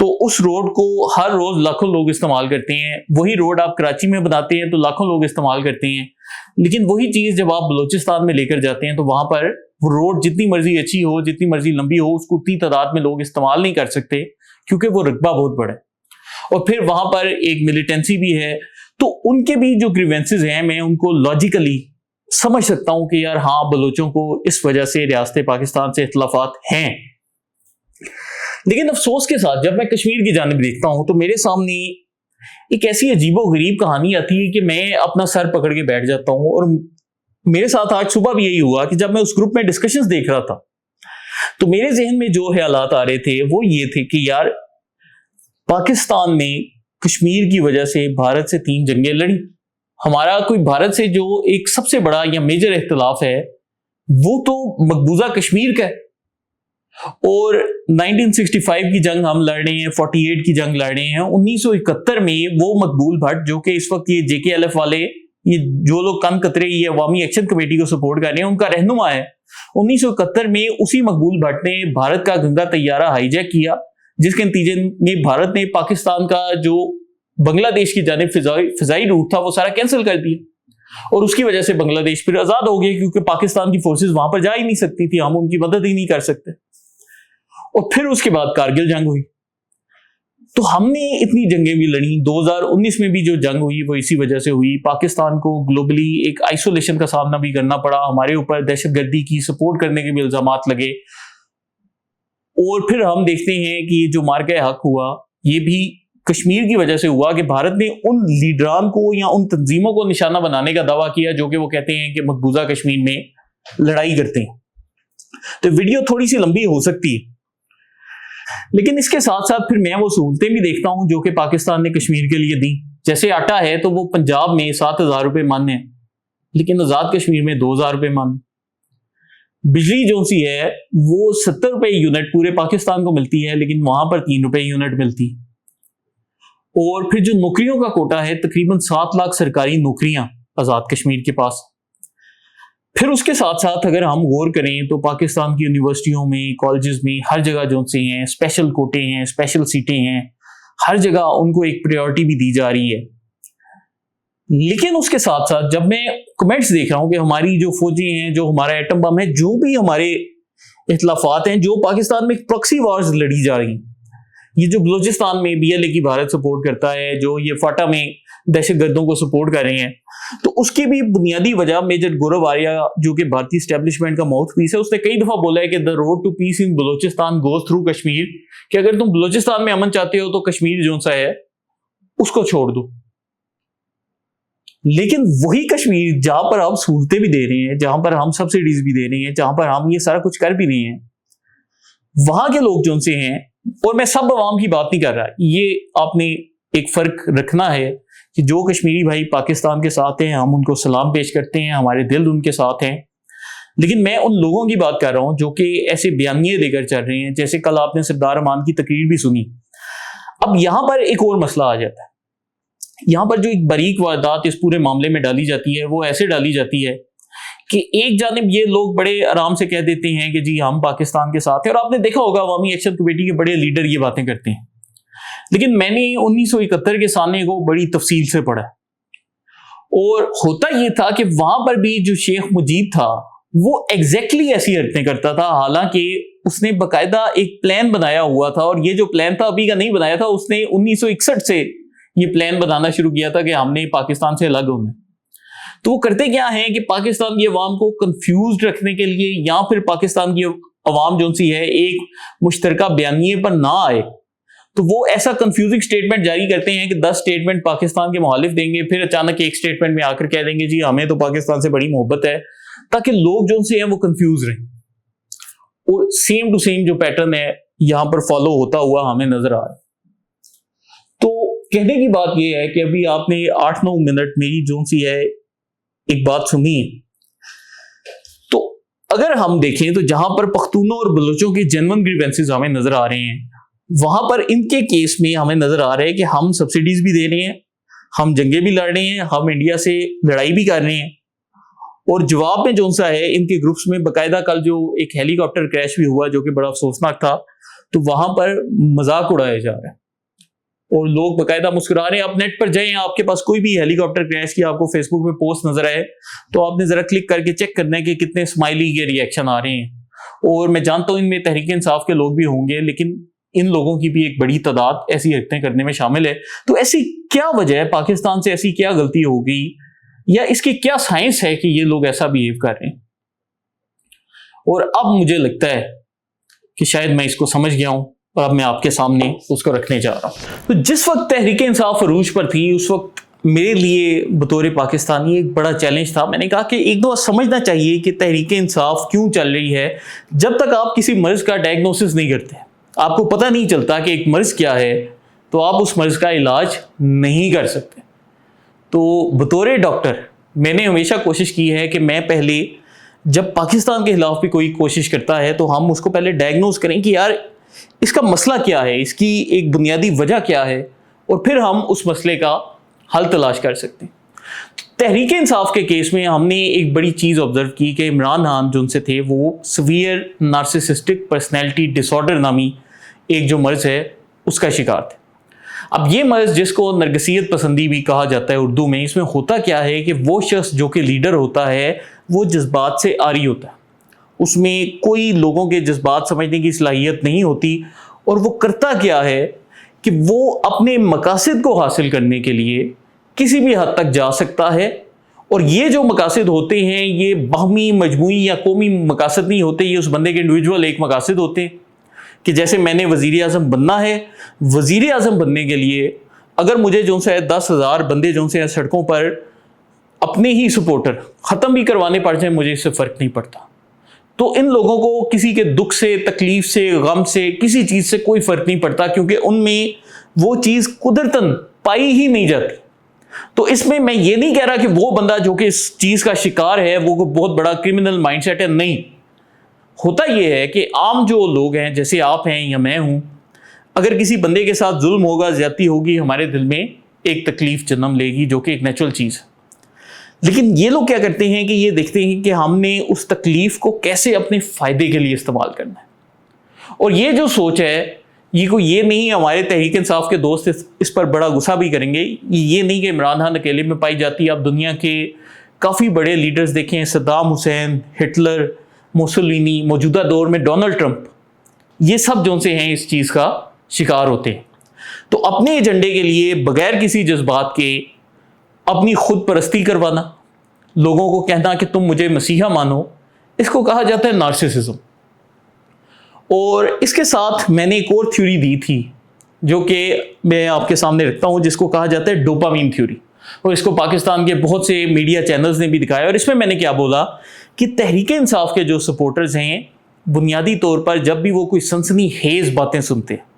تو اس روڈ کو ہر روز لاکھوں لوگ استعمال کرتے ہیں. وہی روڈ آپ کراچی میں بناتے ہیں تو لاکھوں لوگ استعمال کرتے ہیں, لیکن وہی چیز جب آپ بلوچستان میں لے کر جاتے ہیں تو وہاں پر وہ روڈ جتنی مرضی اچھی ہو, جتنی مرضی لمبی ہو, اس کو اتنی تعداد میں لوگ استعمال نہیں کر سکتے کیونکہ وہ رقبہ بہت بڑا ہے. اور پھر وہاں پر ایک ملیٹنسی بھی ہے. تو ان کے بھی جو گریوینسز ہیں میں ان کو لاجیکلی سمجھ سکتا ہوں کہ یار ہاں بلوچوں کو اس وجہ سے ریاست پاکستان سے اختلافات ہیں. لیکن افسوس کے ساتھ جب میں کشمیر کی جانب دیکھتا ہوں تو میرے سامنے ایک ایسی عجیب و غریب کہانی آتی ہے کہ میں اپنا سر پکڑ کے بیٹھ جاتا ہوں. اور میرے ساتھ آج صبح بھی یہی ہوا کہ جب میں اس گروپ میں ڈسکشنز دیکھ رہا تھا تو میرے ذہن میں جو خیالات آ رہے تھے وہ یہ تھے کہ یار پاکستان نے کشمیر کی وجہ سے بھارت سے 3 جنگیں لڑی. ہمارا کوئی بھارت سے جو ایک سب سے بڑا یا میجر اختلاف ہے وہ تو مقبوضہ کشمیر کا ہے. اور 1965 کی جنگ ہم لڑ رہے ہیں, 48 کی جنگ لڑ رہے ہیں. 1971 میں وہ مقبول بھٹ جو کہ اس وقت یہ JKLF والے, یہ جو لوگ کن قطرے یہ عوامی ایکشن کمیٹی کو سپورٹ کر رہے ہیں, ان کا رہنما ہے. 1971 میں اسی مقبول بھٹ نے بھارت کا گنگا طیارہ ہائی جیک کیا, جس کے نتیجے میں بھارت نے پاکستان کا جو بنگلہ دیش کی جانب فضائی روٹ تھا وہ سارا کینسل کر دیا. اور اس کی وجہ سے بنگلہ دیش پھر آزاد ہو گیا کیونکہ پاکستان کی فورسز وہاں پر جا ہی نہیں سکتی تھی, ہم ان کی مدد ہی نہیں کر سکتے. اور پھر اس کے بعد کارگل جنگ ہوئی. تو ہم نے اتنی جنگیں بھی لڑی. 2019 میں بھی جو جنگ ہوئی وہ اسی وجہ سے ہوئی. پاکستان کو گلوبلی ایک آئسولیشن کا سامنا بھی کرنا پڑا, ہمارے اوپر دہشت گردی کی سپورٹ کرنے کے بھی الزامات لگے. اور پھر ہم دیکھتے ہیں کہ یہ جو مارکہ حق ہوا یہ بھی کشمیر کی وجہ سے ہوا کہ بھارت نے ان لیڈران کو یا ان تنظیموں کو نشانہ بنانے کا دعویٰ کیا جو کہ وہ کہتے ہیں کہ مقبوضہ کشمیر میں لڑائی کرتے ہیں. تو ویڈیو تھوڑی سی لمبی ہو سکتی ہے, لیکن اس کے ساتھ ساتھ پھر میں وہ سہولتیں بھی دیکھتا ہوں جو کہ پاکستان نے کشمیر کے لیے دی. جیسے آٹا ہے تو وہ پنجاب میں 7,000 روپے من ہے, لیکن آزاد کشمیر میں 2,000 روپے من. بجلی جو سی ہے وہ 70 روپے یونٹ پورے پاکستان کو ملتی ہے, لیکن وہاں پر 3 روپے یونٹ ملتی. اور پھر جو نوکریوں کا کوٹا ہے تقریباً 7 لاکھ سرکاری نوکریاں آزاد کشمیر کے پاس. پھر اس کے ساتھ ساتھ اگر ہم غور کریں تو پاکستان کی یونیورسٹیوں میں, کالجز میں ہر جگہ جو سے ہیں اسپیشل کوٹے ہیں, اسپیشل سیٹیں ہیں, ہر جگہ ان کو ایک پریورٹی بھی دی جا رہی ہے. لیکن اس کے ساتھ ساتھ جب میں کمنٹس دیکھ رہا ہوں کہ ہماری جو فوجیں ہیں, جو ہمارا ایٹم بم ہے, جو بھی ہمارے اختلافات ہیں, جو پاکستان میں پراکسی وارز لڑی جا رہی ہیں, یہ جو بلوچستان میں BLA کی بھارت سپورٹ کرتا ہے, جو یہ فاٹا میں دہشت گردوں کو سپورٹ کر رہے ہیں, تو اس کی بھی بنیادی وجہ میجر گورو آریہ جو کہ بھارتی اسٹیبلشمنٹ کا ماؤتھ پیس ہے, اس نے کئی دفعہ بولا ہے کہ the road to peace in Balochistan goes through Kashmir, کہ اگر تم بلوچستان میں امن چاہتے ہو تو کشمیر جو سا ہے اس کو چھوڑ دو. لیکن وہی کشمیر جہاں پر ہم سہولتیں بھی دے رہے ہیں, جہاں پر ہم سبسڈیز بھی دے رہے ہیں, جہاں پر ہم یہ سارا کچھ کر بھی رہے ہیں, وہاں کے لوگ جو سے ہیں, اور میں سب عوام کی بات نہیں کر رہا, یہ آپ نے ایک فرق رکھنا ہے کہ جو کشمیری بھائی پاکستان کے ساتھ ہیں ہم ان کو سلام پیش کرتے ہیں, ہمارے دل ان کے ساتھ ہیں. لیکن میں ان لوگوں کی بات کر رہا ہوں جو کہ ایسے بیانیے دے کر چل رہے ہیں, جیسے کل آپ نے سردار امان کی تقریر بھی سنی. اب یہاں پر ایک اور مسئلہ آ جاتا ہے. یہاں پر جو ایک باریک واردات اس پورے معاملے میں ڈالی جاتی ہے وہ ایسے ڈالی جاتی ہے کہ ایک جانب یہ لوگ بڑے آرام سے کہہ دیتے ہیں کہ جی ہم پاکستان کے ساتھ ہیں, اور آپ نے دیکھا ہوگا عوامی ایکشن کمیٹی کے بڑے لیڈر یہ باتیں کرتے ہیں. لیکن میں نے 1971 کے سامنے کو بڑی تفصیل سے پڑھا, اور ہوتا یہ تھا کہ وہاں پر بھی جو شیخ مجیب تھا وہ ایگزیکٹلی ایسی حرکتیں کرتا تھا, حالانکہ اس نے باقاعدہ ایک پلان بنایا ہوا تھا, اور یہ جو پلان تھا ابھی کا نہیں بنایا تھا, اس نے 1961 سے یہ پلان بنانا شروع کیا تھا کہ ہم نے پاکستان سے الگ ہونا. تو وہ کرتے کیا ہیں کہ پاکستان کی عوام کو کنفیوزڈ رکھنے کے لیے, یا پھر پاکستان کی عوام جو سی ہے ایک مشترکہ بیانیے پر نہ آئے, تو وہ ایسا کنفیوزنگ سٹیٹمنٹ جاری کرتے ہیں کہ 10 سٹیٹمنٹ پاکستان کے مخالف دیں گے, پھر اچانک ایک سٹیٹمنٹ میں آ کر کہہ دیں گے جی ہمیں تو پاکستان سے بڑی محبت ہے, تاکہ لوگ جو سے ہیں وہ کنفیوز رہیں. اور سیم ٹو سیم جو پیٹرن ہے یہاں پر فالو ہوتا ہوا ہمیں نظر آ رہا ہے. تو کہنے کی بات یہ ہے کہ ابھی آپ نے 8-9 منٹ میری جو سی ہے ایک بات سنی, تو اگر ہم دیکھیں تو جہاں پر پختونوں اور بلوچوں کے جینون گریوینسز ہمیں نظر آ رہے ہیں, وہاں پر ان کے کیس میں ہمیں نظر آ رہا ہے کہ ہم سبسڈیز بھی دے رہے ہیں, ہم جنگیں بھی لڑ رہے ہیں, ہم انڈیا سے لڑائی بھی کر رہے ہیں, اور جواب میں جو سا ہے ان کے گروپس میں باقاعدہ کل جو ایک ہیلی کاپٹر کریش بھی ہوا جو کہ بڑا افسوسناک تھا, تو وہاں پر مذاق اڑایا جا رہا ہے. اور لوگ باقاعدہ مسکرا رہے ہیں. آپ نیٹ پر جائیں, آپ کے پاس کوئی بھی ہیلی کاپٹر کریش کی آپ کو فیس بک پہ پوسٹ نظر آئے تو آپ نے ذرا کلک کر کے چیک کرنا ہے کہ کتنے اسمائلی کے ری ایکشن آ رہے ہیں. اور میں جانتا ہوں ان میں تحریک انصاف کے لوگ بھی ہوں گے, لیکن ان لوگوں کی بھی ایک بڑی تعداد ایسی حرکتیں کرنے میں شامل ہے. تو ایسی کیا وجہ ہے, پاکستان سے ایسی کیا غلطی ہو گئی, یا اس کی کیا سائنس ہے کہ یہ لوگ ایسا بہیو کر رہے ہیں؟ اور اب مجھے لگتا ہے کہ شاید میں اس کو سمجھ گیا ہوں اور اب میں آپ کے سامنے اس کو رکھنے جا رہا ہوں. تو جس وقت تحریک انصاف عروج پر تھی اس وقت میرے لیے بطور پاکستانی ایک بڑا چیلنج تھا. میں نے کہا کہ ایک دو سمجھنا چاہیے کہ تحریک انصاف کیوں چل رہی ہے. جب تک آپ کسی مرض کا ڈائگنوسس نہیں کرتے, آپ کو پتہ نہیں چلتا کہ ایک مرض کیا ہے, تو آپ اس مرض کا علاج نہیں کر سکتے. تو بطور ڈاکٹر میں نے ہمیشہ کوشش کی ہے کہ میں پہلے جب پاکستان کے خلاف بھی کوئی کوشش کرتا ہے تو ہم اس کو پہلے ڈائگنوز کریں کہ یار اس کا مسئلہ کیا ہے, اس کی ایک بنیادی وجہ کیا ہے, اور پھر ہم اس مسئلے کا حل تلاش کر سکتے ہیں. تحریک انصاف کے کیس میں ہم نے ایک بڑی چیز آبزرو کی کہ عمران خان جو ان سے تھے وہ سیویئر نارسسسٹک پرسنالٹی ڈس آرڈر نامی ایک جو مرض ہے اس کا شکار تھے. اب یہ مرض جس کو نرگسیت پسندی بھی کہا جاتا ہے اردو میں, اس میں ہوتا کیا ہے کہ وہ شخص جو کہ لیڈر ہوتا ہے وہ جذبات سے عاری ہوتا ہے, اس میں کوئی لوگوں کے جذبات سمجھنے کی صلاحیت نہیں ہوتی, اور وہ کرتا کیا ہے کہ وہ اپنے مقاصد کو حاصل کرنے کے لیے کسی بھی حد تک جا سکتا ہے. اور یہ جو مقاصد ہوتے ہیں یہ باہمی, مجموعی یا قومی مقاصد نہیں ہوتے, یہ اس بندے کے انڈیویجول ایک مقاصد ہوتے ہیں. کہ جیسے میں نے وزیر اعظم بننا ہے, وزیر اعظم بننے کے لیے اگر مجھے جو سے 10,000 بندے جو سے سڑکوں پر اپنے ہی سپورٹر ختم بھی کروانے پڑ جائیں, مجھے اس سے فرق نہیں پڑتا. تو ان لوگوں کو کسی کے دکھ سے, تکلیف سے, غم سے, کسی چیز سے کوئی فرق نہیں پڑتا, کیونکہ ان میں وہ چیز قدرتاً پائی ہی نہیں جاتی. تو اس میں یہ نہیں کہہ رہا کہ وہ بندہ جو کہ اس چیز کا شکار ہے وہ بہت بڑا کرمنل مائنڈ سیٹ ہے, نہیں. ہوتا یہ ہے کہ عام جو لوگ ہیں جیسے آپ ہیں یا میں ہوں, اگر کسی بندے کے ساتھ ظلم ہوگا, زیادتی ہوگی, ہمارے دل میں ایک تکلیف جنم لے گی جو کہ ایک نیچرل چیز ہے. لیکن یہ لوگ کیا کرتے ہیں کہ یہ دیکھتے ہیں کہ ہم نے اس تکلیف کو کیسے اپنے فائدے کے لیے استعمال کرنا ہے. اور یہ جو سوچ ہے یہ نہیں, ہمارے تحریک انصاف کے دوست اس پر بڑا غصہ بھی کریں گے, یہ نہیں کہ عمران خان اکیلے میں پائی جاتی ہے. آپ دنیا کے کافی بڑے لیڈرز دیکھیں, صدام حسین, ہٹلر, موسولینی, موجودہ دور میں ڈونلڈ ٹرمپ, یہ سب جو سے ہیں اس چیز کا شکار ہوتے ہیں. تو اپنے ایجنڈے کے لیے بغیر کسی جذبات کے اپنی خود پرستی کروانا, لوگوں کو کہنا کہ تم مجھے مسیحا مانو, اس کو کہا جاتا ہے نارسسزم. اور اس کے ساتھ میں نے ایک اور تھیوری دی تھی جو کہ میں آپ کے سامنے رکھتا ہوں, جس کو کہا جاتا ہے ڈوپامین تھیوری. اور اس کو پاکستان کے بہت سے میڈیا چینلز نے بھی دکھایا. اور اس میں نے کیا بولا کہ تحریک انصاف کے جو سپورٹرز ہیں بنیادی طور پر جب بھی وہ کوئی سنسنی خیز باتیں سنتے ہیں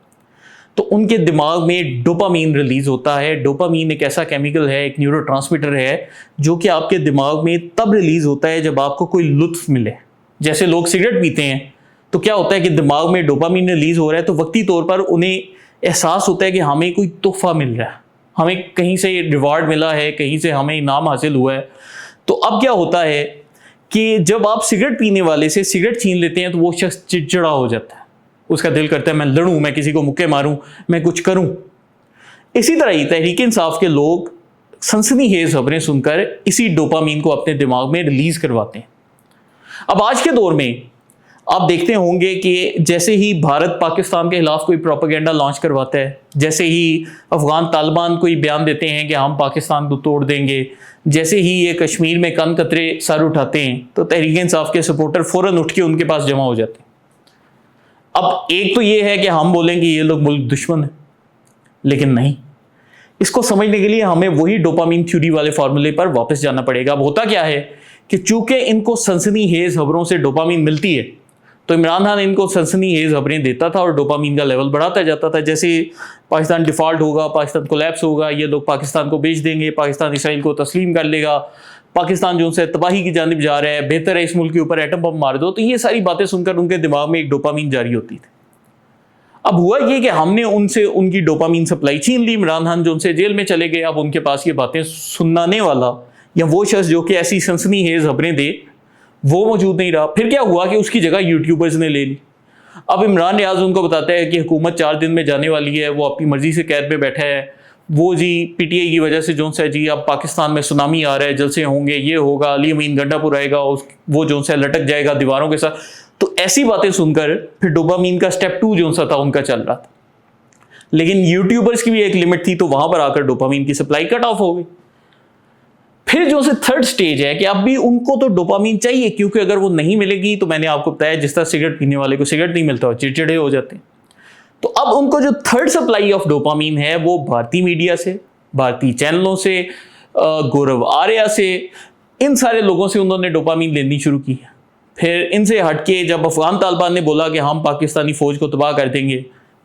تو ان کے دماغ میں ڈوپامین ریلیز ہوتا ہے. ڈوپامین ایک ایسا کیمیکل ہے, ایک نیورو ٹرانسمیٹر ہے جو کہ آپ کے دماغ میں تب ریلیز ہوتا ہے جب آپ کو کوئی لطف ملے. جیسے لوگ سگریٹ پیتے ہیں تو کیا ہوتا ہے کہ دماغ میں ڈوپامین ریلیز ہو رہا ہے, تو وقتی طور پر انہیں احساس ہوتا ہے کہ ہمیں کوئی تحفہ مل رہا ہے, ہمیں کہیں سے ریوارڈ ملا ہے, کہیں سے ہمیں انعام حاصل ہوا ہے. تو اب کیا ہوتا ہے کہ جب آپ سگریٹ پینے والے سے سگریٹ چھین لیتے ہیں تو وہ شخص چڑچڑا ہو جاتا ہے, اس کا دل کرتا ہے میں لڑوں, میں کسی کو مکے ماروں, میں کچھ کروں. اسی طرح ہی تحریک انصاف کے لوگ سنسنی خیز خبریں سن کر اسی ڈوپامین کو اپنے دماغ میں ریلیز کرواتے ہیں. اب آج کے دور میں آپ دیکھتے ہوں گے کہ جیسے ہی بھارت پاکستان کے خلاف کوئی پروپیگنڈا لانچ کرواتا ہے, جیسے ہی افغان طالبان کوئی بیان دیتے ہیں کہ ہم پاکستان کو توڑ دیں گے, جیسے ہی یہ کشمیر میں کن قطرے سر اٹھاتے ہیں تو تحریک انصاف کے سپورٹر فوراً اٹھ کے ان کے پاس جمع ہو جاتے ہیں. اب ایک تو یہ ہے کہ ہم بولیں کہ یہ لوگ ملک دشمن ہیں, لیکن نہیں, اس کو سمجھنے کے لیے ہمیں وہی ڈوپامین تھیوری والے فارمولے پر واپس جانا پڑے گا. اب ہوتا کیا ہے کہ چونکہ ان کو سنسنی خیز خبروں سے ڈوپامین ملتی ہے تو عمران خان ان کو سنسنی خیز خبریں دیتا تھا اور ڈوپامین کا لیول بڑھاتا جاتا تھا. جیسے پاکستان ڈیفالٹ ہوگا, پاکستان کولیپس ہوگا, یہ لوگ پاکستان کو بیچ دیں گے, پاکستان اسرائیل کو تسلیم کر لے گا, پاکستان جو ان سے تباہی کی جانب جا رہا ہے, بہتر ہے اس ملک کے اوپر ایٹم بم مار دو. تو یہ ساری باتیں سن کر ان کے دماغ میں ایک ڈوپامین جاری ہوتی تھی. اب ہوا یہ کہ ہم نے ان سے ان کی ڈوپامین سپلائی چھین لی. عمران خان جو ان سے جیل میں چلے گئے, اب ان کے پاس یہ باتیں سنانے والا یا وہ شخص جو کہ ایسی سنسنی خیز خبریں دے وہ موجود نہیں رہا. پھر کیا ہوا کہ اس کی جگہ یوٹیوبرز نے لے لی, اب عمران ریاض ان کو بتاتا ہے کہ حکومت 4 دن میں جانے والی ہے, وہ اپنی مرضی سے قید میں بیٹھا ہے, وہ جی پی ٹی آئی کی وجہ سے جون سا جی اب پاکستان میں سونامی آ رہا ہے, جلسے ہوں گے, یہ ہوگا, علی امین گنڈا پور آئے گا, وہ جون سا لٹک جائے گا دیواروں کے ساتھ. تو ایسی باتیں سن کر پھر ڈوپامین کا سٹیپ 2 جون سا تھا ان کا چل رہا تھا. لیکن یوٹیوبرز کی بھی ایک لمٹ تھی, تو وہاں پر آ کر ڈوپامین کی سپلائی کٹ آف ہو گئی. پھر جو سے 3rd سٹیج ہے کہ اب بھی ان کو تو ڈوپامین چاہیے, کیونکہ اگر وہ نہیں ملے گی تو میں نے آپ کو بتایا جس طرح سگریٹ پینے والے کو سگریٹ نہیں ملتا, چڑچڑے ہو جاتے ہیں. تو اب ان کو جو 3rd سپلائی آف ڈوپامین ہے وہ بھارتی میڈیا سے, بھارتی چینلوں سے, گورو آریہ سے, ان سارے لوگوں سے انہوں نے ڈوپامین لینی شروع کی. پھر ان سے ہٹ کے جب افغان طالبان نے بولا کہ ہم پاکستانی فوج کو تباہ کر دیں گے,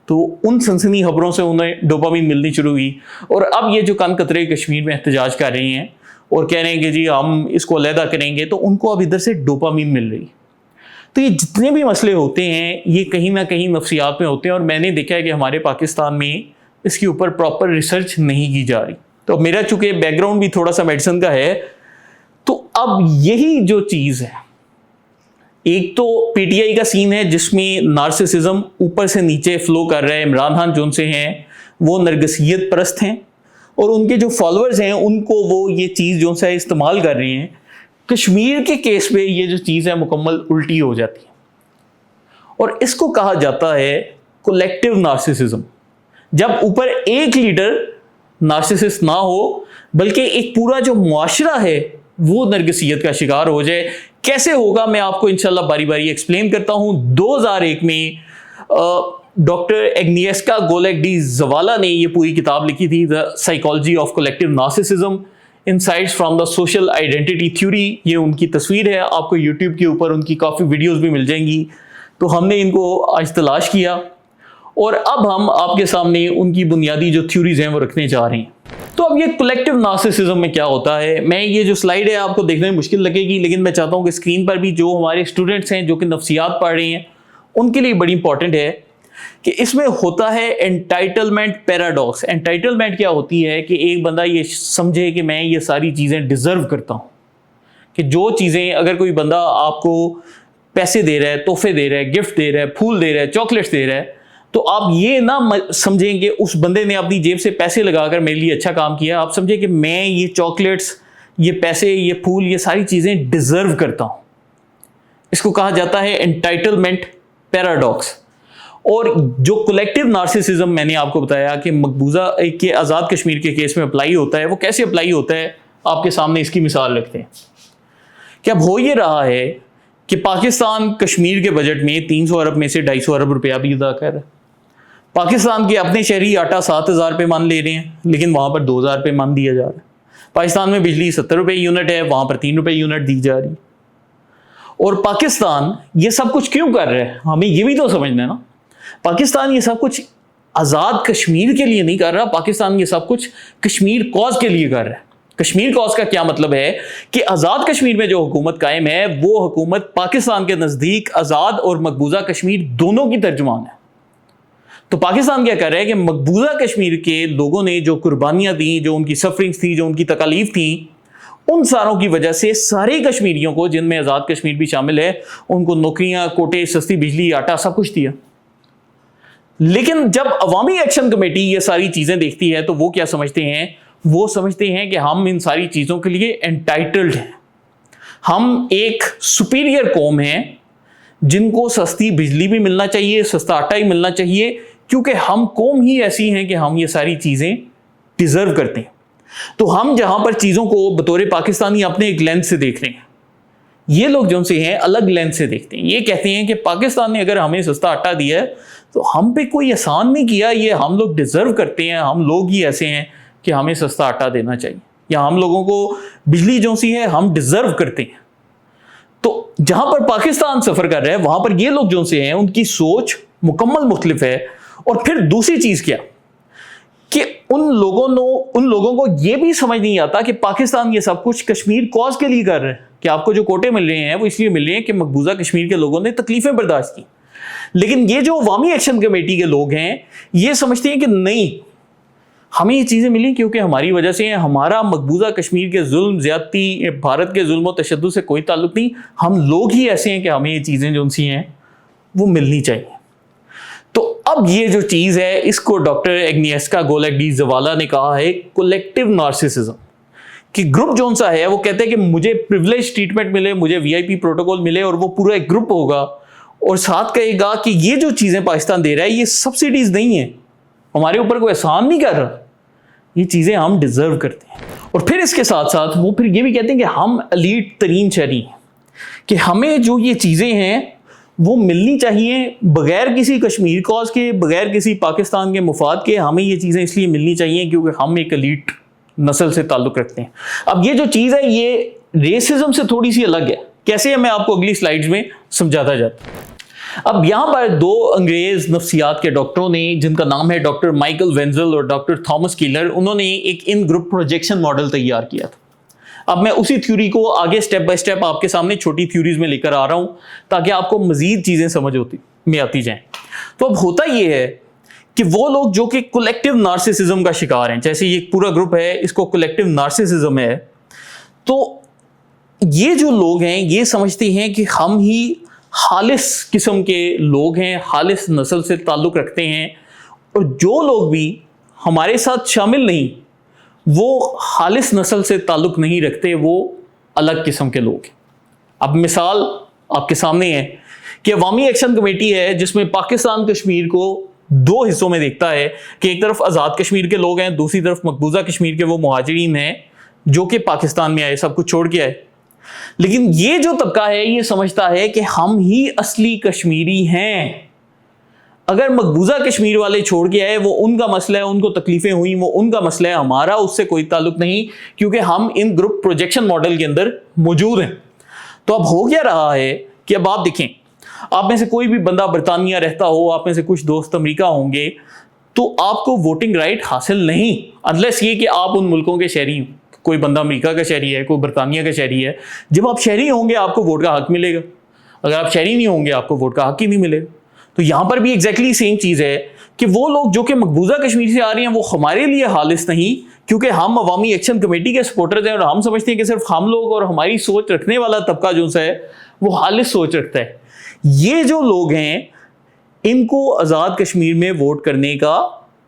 تو ان سنسنی خبروں سے انہیں ڈوپامین ملنی شروع ہوئی. اور اب یہ جو کن قطرے کشمیر میں احتجاج کر رہے ہیں اور کہہ رہے ہیں کہ جی ہم اس کو علیحدہ کریں گے, تو ان کو اب ادھر سے ڈوپامین مل رہی. تو یہ جتنے بھی مسئلے ہوتے ہیں یہ کہیں نہ کہیں نفسیات میں ہوتے ہیں, اور میں نے دیکھا ہے کہ ہمارے پاکستان میں اس کے اوپر پراپر ریسرچ نہیں کی جا رہی. تو میرا چونکہ بیک گراؤنڈ بھی تھوڑا سا میڈیسن کا ہے, تو اب یہی جو چیز ہے, ایک تو پی ٹی آئی کا سین ہے جس میں نارسسزم اوپر سے نیچے فلو کر رہا ہے. عمران خان جون سے ہیں وہ نرگسیت پرست ہیں, اور ان کے جو فالوورز ہیں ان کو وہ یہ چیز جو ہے استعمال کر رہے ہیں. کشمیر کے کیس میں یہ جو چیز ہے مکمل الٹی ہو جاتی ہے, اور اس کو کہا جاتا ہے کولیکٹیو نارسسزم. جب اوپر ایک لیڈر نارسسسٹ نہ ہو بلکہ ایک پورا جو معاشرہ ہے وہ نرگسیت کا شکار ہو جائے. کیسے ہوگا میں آپ کو انشاءاللہ باری باری ایکسپلین کرتا ہوں. 2001 میں ڈاکٹر ایگنیسکا گولیک ڈی زوالا نے یہ پوری کتاب لکھی تھی, the psychology of collective narcissism, insights from the social identity theory. یہ ان کی تصویر ہے, آپ کو یوٹیوب کے اوپر ان کی کافی ویڈیوز بھی مل جائیں گی. تو ہم نے ان کو آج تلاش کیا, اور اب ہم آپ کے سامنے ان کی بنیادی جو تھیوریز ہیں وہ رکھنے جا رہے ہیں. تو اب یہ کولیکٹیو نارسسزم میں کیا ہوتا ہے, میں یہ جو سلائیڈ ہے آپ کو دیکھنے میں مشکل لگے گی, لیکن میں چاہتا ہوں کہ اسکرین پر بھی جو ہمارے اسٹوڈنٹس ہیں جو کہ نفسیات پڑھ رہے ہیں ان کے لیے بڑی امپورٹنٹ ہے کہ اس میں ہوتا ہے انٹائٹلمنٹ پیراڈاکس. انٹائٹلمنٹ کیا ہوتی ہے کہ ایک بندہ یہ سمجھے کہ میں یہ ساری چیزیں ڈیزرو کرتا ہوں, کہ جو چیزیں اگر کوئی بندہ آپ کو پیسے دے رہا ہے, تحفے دے رہا ہے, گفٹ دے رہا ہے, پھول دے رہا ہے, چاکلیٹس دے رہا ہے, تو آپ یہ نہ سمجھیں کہ اس بندے نے اپنی جیب سے پیسے لگا کر میرے لیے اچھا کام کیا. آپ سمجھیں کہ میں یہ چاکلیٹس, یہ پیسے, یہ پھول, یہ ساری چیزیں ڈیزرو کرتا ہوں. اس کو کہا جاتا ہے انٹائٹلمنٹ پیراڈاکس. اور جو کولیکٹیو نارسسزم میں نے آپ کو بتایا کہ مقبوضہ کے آزاد کشمیر کے کیس میں اپلائی ہوتا ہے, وہ کیسے اپلائی ہوتا ہے آپ کے سامنے اس کی مثال رکھتے ہیں. کہ اب ہو یہ رہا ہے کہ پاکستان کشمیر کے بجٹ میں 300 ارب میں سے 250 ارب روپیہ بھی ادا کر رہا ہے. پاکستان کے اپنے شہری آٹا 7,000 روپے من لے رہے ہیں, لیکن وہاں پر 2,000 روپے من دیا جا رہا ہے. پاکستان میں بجلی 70 روپے یونٹ ہے, وہاں پر 3 روپے یونٹ دی جا رہی. اور پاکستان یہ سب کچھ کیوں کر رہا ہے, ہمیں یہ بھی تو سمجھنا ہے نا. پاکستان یہ سب کچھ آزاد کشمیر کے لیے نہیں کر رہا, پاکستان یہ سب کچھ کشمیر کاز کے لیے کر رہا ہے. کشمیر کاز کا کیا مطلب ہے کہ آزاد کشمیر میں جو حکومت قائم ہے وہ حکومت پاکستان کے نزدیک آزاد اور مقبوضہ کشمیر دونوں کی ترجمان ہے. تو پاکستان کیا کر رہا ہے کہ مقبوضہ کشمیر کے لوگوں نے جو قربانیاں دیں, جو ان کی سفرنگز تھی, جو ان کی تکالیف تھیں, ان ساروں کی وجہ سے سارے کشمیریوں کو, جن میں آزاد کشمیر بھی شامل ہے, ان کو نوکریاں, کوٹے, سستی بجلی, آٹا, سب کچھ دیا. لیکن جب عوامی ایکشن کمیٹی یہ ساری چیزیں دیکھتی ہے تو وہ کیا سمجھتے ہیں, وہ سمجھتے ہیں کہ ہم ان ساری چیزوں کے لیے انٹائٹلڈ ہیں, ہم ایک سپیریئر قوم ہیں جن کو سستی بجلی بھی ملنا چاہیے, سستا آٹا ہی ملنا چاہیے, کیونکہ ہم قوم ہی ایسی ہیں کہ ہم یہ ساری چیزیں ڈیزرو کرتے ہیں. تو ہم جہاں پر چیزوں کو بطور پاکستانی اپنے ایک لینس سے دیکھ رہے ہیں, یہ لوگ جو سے ہیں الگ لینس سے دیکھتے ہیں. یہ کہتے ہیں کہ پاکستان نے اگر ہمیں سستا آٹا دیا ہے تو ہم پہ کوئی احسان نہیں کیا, یہ ہم لوگ ڈیزرو کرتے ہیں, ہم لوگ ہی ایسے ہیں کہ ہمیں سستا آٹا دینا چاہیے, یا ہم لوگوں کو بجلی جو سی ہے ہم ڈیزرو کرتے ہیں. تو جہاں پر پاکستان سفر کر رہا ہے وہاں پر یہ لوگ جو سے ہیں ان کی سوچ مکمل مختلف ہے. اور پھر دوسری چیز کیا کہ ان لوگوں کو یہ بھی سمجھ نہیں آتا کہ پاکستان یہ سب کچھ کشمیر کاز کے لیے کر رہا ہے, کہ آپ کو جو کوٹے مل رہے ہیں وہ اس لیے مل رہے ہیں کہ مقبوضہ کشمیر کے لوگوں نے تکلیفیں برداشت کی. لیکن یہ جو عوامی ایکشن کمیٹی کے لوگ ہیں یہ سمجھتے ہیں کہ نہیں, ہمیں یہ چیزیں ملی کیونکہ ہماری وجہ سے, ہمارا مقبوضہ کشمیر کے ظلم زیادتی, بھارت کے ظلم و تشدد سے کوئی تعلق نہیں, ہم لوگ ہی ایسے ہیں کہ ہمیں یہ چیزیں جو سی ہیں وہ ملنی چاہیے. اب یہ جو چیز ہے اس کو ڈاکٹر ایگنیسکا گولڈ ڈی زوالا نے کہا ہے کولیکٹیو نارسسزم، کہ گروپ جون سا ہے وہ کہتے ہیں کہ مجھے پریویلیج ٹریٹمنٹ ملے، مجھے وی آئی پی پروٹوکول ملے، اور وہ پورا ایک گروپ ہوگا اور ساتھ کہے گا کہ یہ جو چیزیں پاکستان دے رہا ہے یہ سبسڈیز نہیں ہیں، ہمارے اوپر کوئی احسان نہیں کر رہا، یہ چیزیں ہم ڈیزرو کرتے ہیں۔ اور پھر اس کے ساتھ ساتھ وہ پھر یہ بھی کہتے ہیں کہ ہم ایلیٹ ترین شہری ہیں، کہ ہمیں جو یہ چیزیں ہیں وہ ملنی چاہیے بغیر کسی کشمیر کاز کے، بغیر کسی پاکستان کے مفاد کے، ہمیں یہ چیزیں اس لیے ملنی چاہیے کیونکہ ہم ایک ایلیٹ نسل سے تعلق رکھتے ہیں۔ اب یہ جو چیز ہے یہ ریسزم سے تھوڑی سی الگ ہے، کیسے ہے میں آپ کو اگلی سلائیڈز میں سمجھاتا جاتا ہوں۔ اب یہاں پر دو انگریز نفسیات کے ڈاکٹروں نے، جن کا نام ہے ڈاکٹر مائیکل وینزل اور ڈاکٹر تھامس کیلر، انہوں نے ایک ان گروپ پروجیکشن ماڈل تیار کیا تھا۔ اب میں اسی تھیوری کو آگے سٹیپ بائی سٹیپ آپ کے سامنے چھوٹی تھیوریز میں لے کر آ رہا ہوں تاکہ آپ کو مزید چیزیں سمجھ میں آتی جائیں۔ تو اب ہوتا یہ ہے کہ وہ لوگ جو کہ کولیکٹیو نارسسزم کا شکار ہیں، جیسے یہ پورا گروپ ہے اس کو کولیکٹیو نارسسزم ہے، تو یہ جو لوگ ہیں یہ سمجھتے ہیں کہ ہم ہی خالص قسم کے لوگ ہیں، خالص نسل سے تعلق رکھتے ہیں، اور جو لوگ بھی ہمارے ساتھ شامل نہیں وہ خالص نسل سے تعلق نہیں رکھتے، وہ الگ قسم کے لوگ ہیں۔ اب مثال آپ کے سامنے ہے کہ عوامی ایکشن کمیٹی ہے جس میں پاکستان کشمیر کو دو حصوں میں دیکھتا ہے کہ ایک طرف آزاد کشمیر کے لوگ ہیں، دوسری طرف مقبوضہ کشمیر کے وہ مہاجرین ہیں جو کہ پاکستان میں آئے، سب کچھ چھوڑ کے آئے۔ لیکن یہ جو طبقہ ہے یہ سمجھتا ہے کہ ہم ہی اصلی کشمیری ہیں، اگر مقبوضہ کشمیر والے چھوڑ کے آئے وہ ان کا مسئلہ ہے، ان کو تکلیفیں ہوئیں وہ ان کا مسئلہ ہے، ہمارا اس سے کوئی تعلق نہیں کیونکہ ہم ان گروپ پروجیکشن ماڈل کے اندر موجود ہیں۔ تو اب ہو کیا رہا ہے کہ اب آپ دیکھیں، آپ میں سے کوئی بھی بندہ برطانیہ رہتا ہو، آپ میں سے کچھ دوست امریکہ ہوں گے، تو آپ کو ووٹنگ رائٹ حاصل نہیں انلیس یہ کہ آپ ان ملکوں کے شہری ہوں۔ کوئی بندہ امریکہ کا شہری ہے، کوئی برطانیہ کا شہری ہے، جب آپ شہری ہوں گے آپ کو ووٹ کا حق ملے گا، اگر آپ شہری نہیں ہوں گے آپ کو ووٹ کا حق ہی نہیں ملے گا۔ تو یہاں پر بھی ایگزیکٹلی سیم چیز ہے کہ وہ لوگ جو کہ مقبوضہ کشمیر سے آ رہے ہیں وہ ہمارے لیے خالص نہیں، کیونکہ ہم عوامی ایکشن کمیٹی کے سپورٹرز ہیں اور ہم سمجھتے ہیں کہ صرف ہم لوگ اور ہماری سوچ رکھنے والا طبقہ جو ہے وہ خالص سوچ رکھتا ہے۔ یہ جو لوگ ہیں ان کو آزاد کشمیر میں ووٹ کرنے کا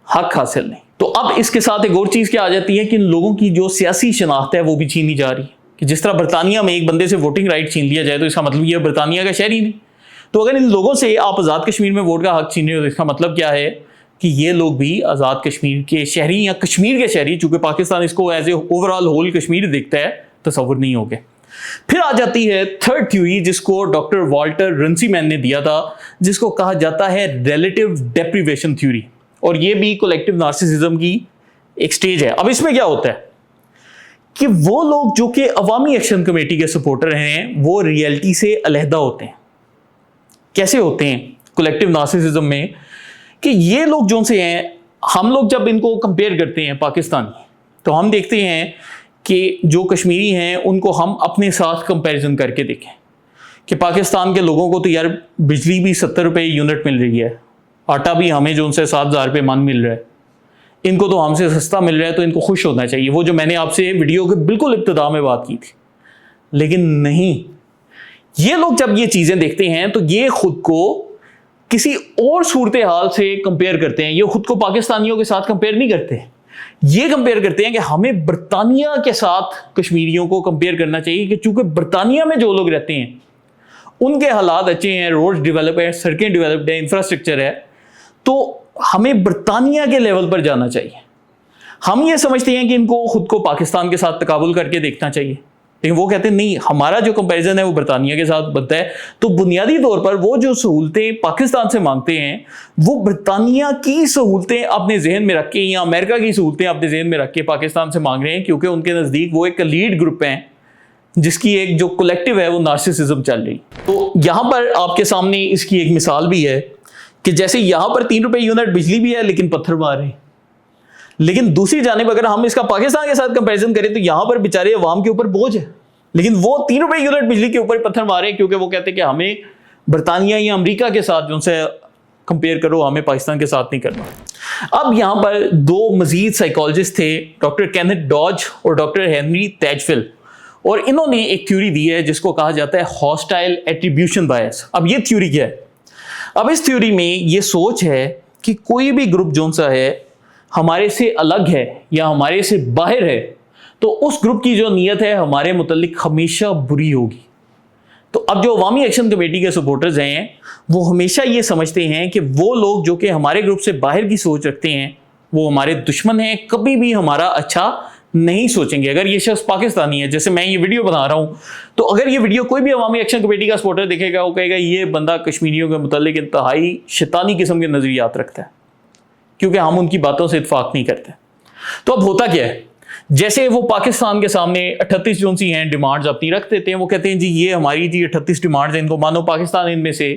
حق حاصل نہیں۔ تو اب اس کے ساتھ ایک اور چیز کیا آ جاتی ہے کہ ان لوگوں کی جو سیاسی شناخت ہے وہ بھی چھینی جا رہی ہے، کہ جس طرح برطانیہ میں ایک بندے سے ووٹنگ رائٹ چھین لیا جائے تو اس کا مطلب یہ برطانیہ کا شہری نہیں۔ تو اگر ان لوگوں سے آپ آزاد کشمیر میں ووٹ کا حق چھین رہے ہو تو اس کا مطلب کیا ہے کہ یہ لوگ بھی آزاد کشمیر کے شہری یا کشمیر کے شہری، چونکہ پاکستان اس کو as a over all whole Kashmir دیکھتا ہے، تصور نہیں ہو گئے۔ پھر آ جاتی ہے تھرڈ تھیوری جس کو ڈاکٹر والٹر رنسی مین نے دیا تھا، جس کو کہا جاتا ہے ریلیٹیو ڈیپریویشن تھیوری، اور یہ بھی کولیکٹیو نارسسزم کی ایک سٹیج ہے۔ اب اس میں کیا ہوتا ہے کہ وہ لوگ جو کہ عوامی ایکشن کمیٹی کے سپورٹر ہیں وہ ریئلٹی سے علیحدہ ہوتے ہیں۔ کیسے ہوتے ہیں کولیکٹیو نارسسزم میں؟ کہ یہ لوگ جو سے ہیں، ہم لوگ جب ان کو کمپیئر کرتے ہیں پاکستانی، تو ہم دیکھتے ہیں کہ جو کشمیری ہیں ان کو ہم اپنے ساتھ کمپیریزن کر کے دیکھیں کہ پاکستان کے لوگوں کو تو یار بجلی بھی 70 روپے یونٹ مل رہی ہے، آٹا بھی ہمیں جو ان سے 7,000 روپے من مل رہا ہے، ان کو تو ہم سے سستا مل رہا ہے تو ان کو خوش ہونا چاہیے، وہ جو میں نے آپ سے ویڈیو کے بالکل ابتدا میں بات کی تھی۔ لیکن نہیں، یہ لوگ جب یہ چیزیں دیکھتے ہیں تو یہ خود کو کسی اور صورتحال سے کمپیئر کرتے ہیں، یہ خود کو پاکستانیوں کے ساتھ کمپیئر نہیں کرتے، یہ کمپیئر کرتے ہیں کہ ہمیں برطانیہ کے ساتھ کشمیریوں کو کمپیئر کرنا چاہیے، کہ چونکہ برطانیہ میں جو لوگ رہتے ہیں ان کے حالات اچھے ہیں، روڈ ڈیولپ ہے، سڑکیں ڈیولپڈ ہیں، انفراسٹرکچر ہے، تو ہمیں برطانیہ کے لیول پر جانا چاہیے۔ ہم یہ سمجھتے ہیں کہ ان کو خود کو پاکستان کے ساتھ تقابل کر کے دیکھنا چاہیے، لیکن وہ کہتے ہیں نہیں، ہمارا جو کمپیریزن ہے وہ برطانیہ کے ساتھ بنتا ہے۔ تو بنیادی طور پر وہ جو سہولتیں پاکستان سے مانگتے ہیں وہ برطانیہ کی سہولتیں اپنے ذہن میں رکھ کے یا امریکہ کی سہولتیں اپنے ذہن میں رکھ کے پاکستان سے مانگ رہے ہیں، کیونکہ ان کے نزدیک وہ ایک لیڈ گروپ ہیں جس کی ایک جو کولیکٹیو ہے وہ نارسسزم چل رہی۔ تو یہاں پر آپ کے سامنے اس کی ایک مثال بھی ہے کہ جیسے یہاں پر 3 روپے یونٹ بجلی بھی ہے لیکن پتھر مار رہے ہیں، لیکن دوسری جانب اگر ہم اس کا پاکستان کے ساتھ کمپیریزن کریں تو یہاں پر بیچارے عوام کے اوپر بوجھ ہے، لیکن وہ 3 روپے یونٹ بجلی کے اوپر پتھر مارے کیونکہ وہ کہتے ہیں کہ ہمیں برطانیہ یا امریکہ کے ساتھ جو ان سے کمپیئر کرو، ہمیں پاکستان کے ساتھ نہیں کرنا۔ اب یہاں پر 2 مزید سائیکالوجسٹ تھے، ڈاکٹر کینتھ ڈاج اور ڈاکٹر ہنری تیجفل، اور انہوں نے ایک تھیوری دی ہے جس کو کہا جاتا ہے ہاسٹائل ایٹریبیوشن بائس۔ اب یہ تھیوری کیا ہے؟ اب اس تھیوری میں یہ سوچ ہے کہ کوئی بھی گروپ جو سا ہے ہمارے سے الگ ہے یا ہمارے سے باہر ہے تو اس گروپ کی جو نیت ہے ہمارے متعلق ہمیشہ بری ہوگی. تو اب جو عوامی ایکشن کمیٹی کے سپورٹرز ہیں وہ ہمیشہ یہ سمجھتے ہیں کہ وہ لوگ جو کہ ہمارے گروپ سے باہر کی سوچ رکھتے ہیں وہ ہمارے دشمن ہیں, کبھی بھی ہمارا اچھا نہیں سوچیں گے. اگر یہ شخص پاکستانی ہے, جیسے میں یہ ویڈیو بنا رہا ہوں, تو اگر یہ ویڈیو کوئی بھی عوامی ایکشن کمیٹی کا سپورٹر دیکھے گا وہ کہے گا یہ بندہ کشمیریوں کے متعلق انتہائی شیطانی قسم کے نظریات رکھتا ہے, کیونکہ ہم ان کی باتوں سے اتفاق نہیں کرتے. تو اب ہوتا کیا ہے, جیسے وہ پاکستان کے سامنے 38 جو سی ہیں ڈیمانڈز اپنی رکھ دیتے ہیں, وہ کہتے ہیں جی یہ ہماری جی 38 ڈیمانڈز ہیں, ان کو مانو. پاکستان ان میں سے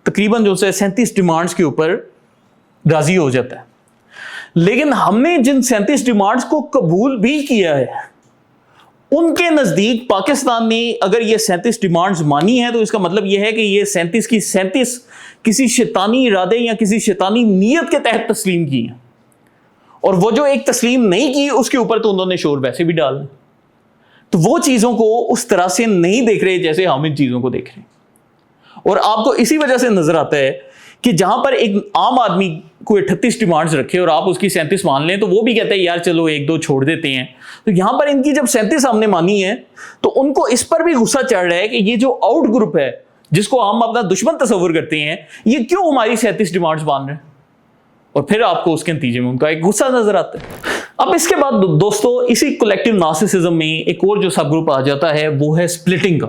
تقریباً جو سے 37 ڈیمانڈز کے اوپر راضی ہو جاتا ہے. لیکن ہم نے جن 37 ڈیمانڈز کو قبول بھی کیا ہے ان کے نزدیک پاکستان نے اگر یہ 37 ڈیمانڈز مانی ہیں تو اس کا مطلب یہ ہے کہ یہ 37 کی 37 کسی شیطانی ارادے یا کسی شیطانی نیت کے تحت تسلیم کی ہیں, اور وہ جو ایک تسلیم نہیں کی اس کے اوپر تو انہوں نے شور ویسے بھی ڈالنا. تو وہ چیزوں کو اس طرح سے نہیں دیکھ رہے جیسے ہم ان چیزوں کو دیکھ رہے ہیں. اور آپ کو اسی وجہ سے نظر آتا ہے کہ جہاں پر ایک عام آدمی کو 38 ڈیمانڈز رکھے اور آپ اس کی 37 مان لیں تو وہ بھی کہتے ہیں یار چلو ایک دو چھوڑ دیتے ہیں. تو یہاں پر ان کی جب 37 ہم نے مانی ہے تو ان کو اس پر بھی غصہ چڑھ رہا ہے کہ یہ جو آؤٹ گروپ ہے جس کو ہم اپنا دشمن تصور کرتے ہیں یہ کیوں ہماری 37 ڈیمانڈز مان رہے ہیں, اور پھر آپ کو اس کے نتیجے میں ان کا ایک غصہ نظر آتا ہے. اب اس کے بعد دوستو اسی کولیکٹیو نارسسزم میں ایک اور جو سب گروپ آ جاتا ہے وہ ہے سپلٹنگ کا,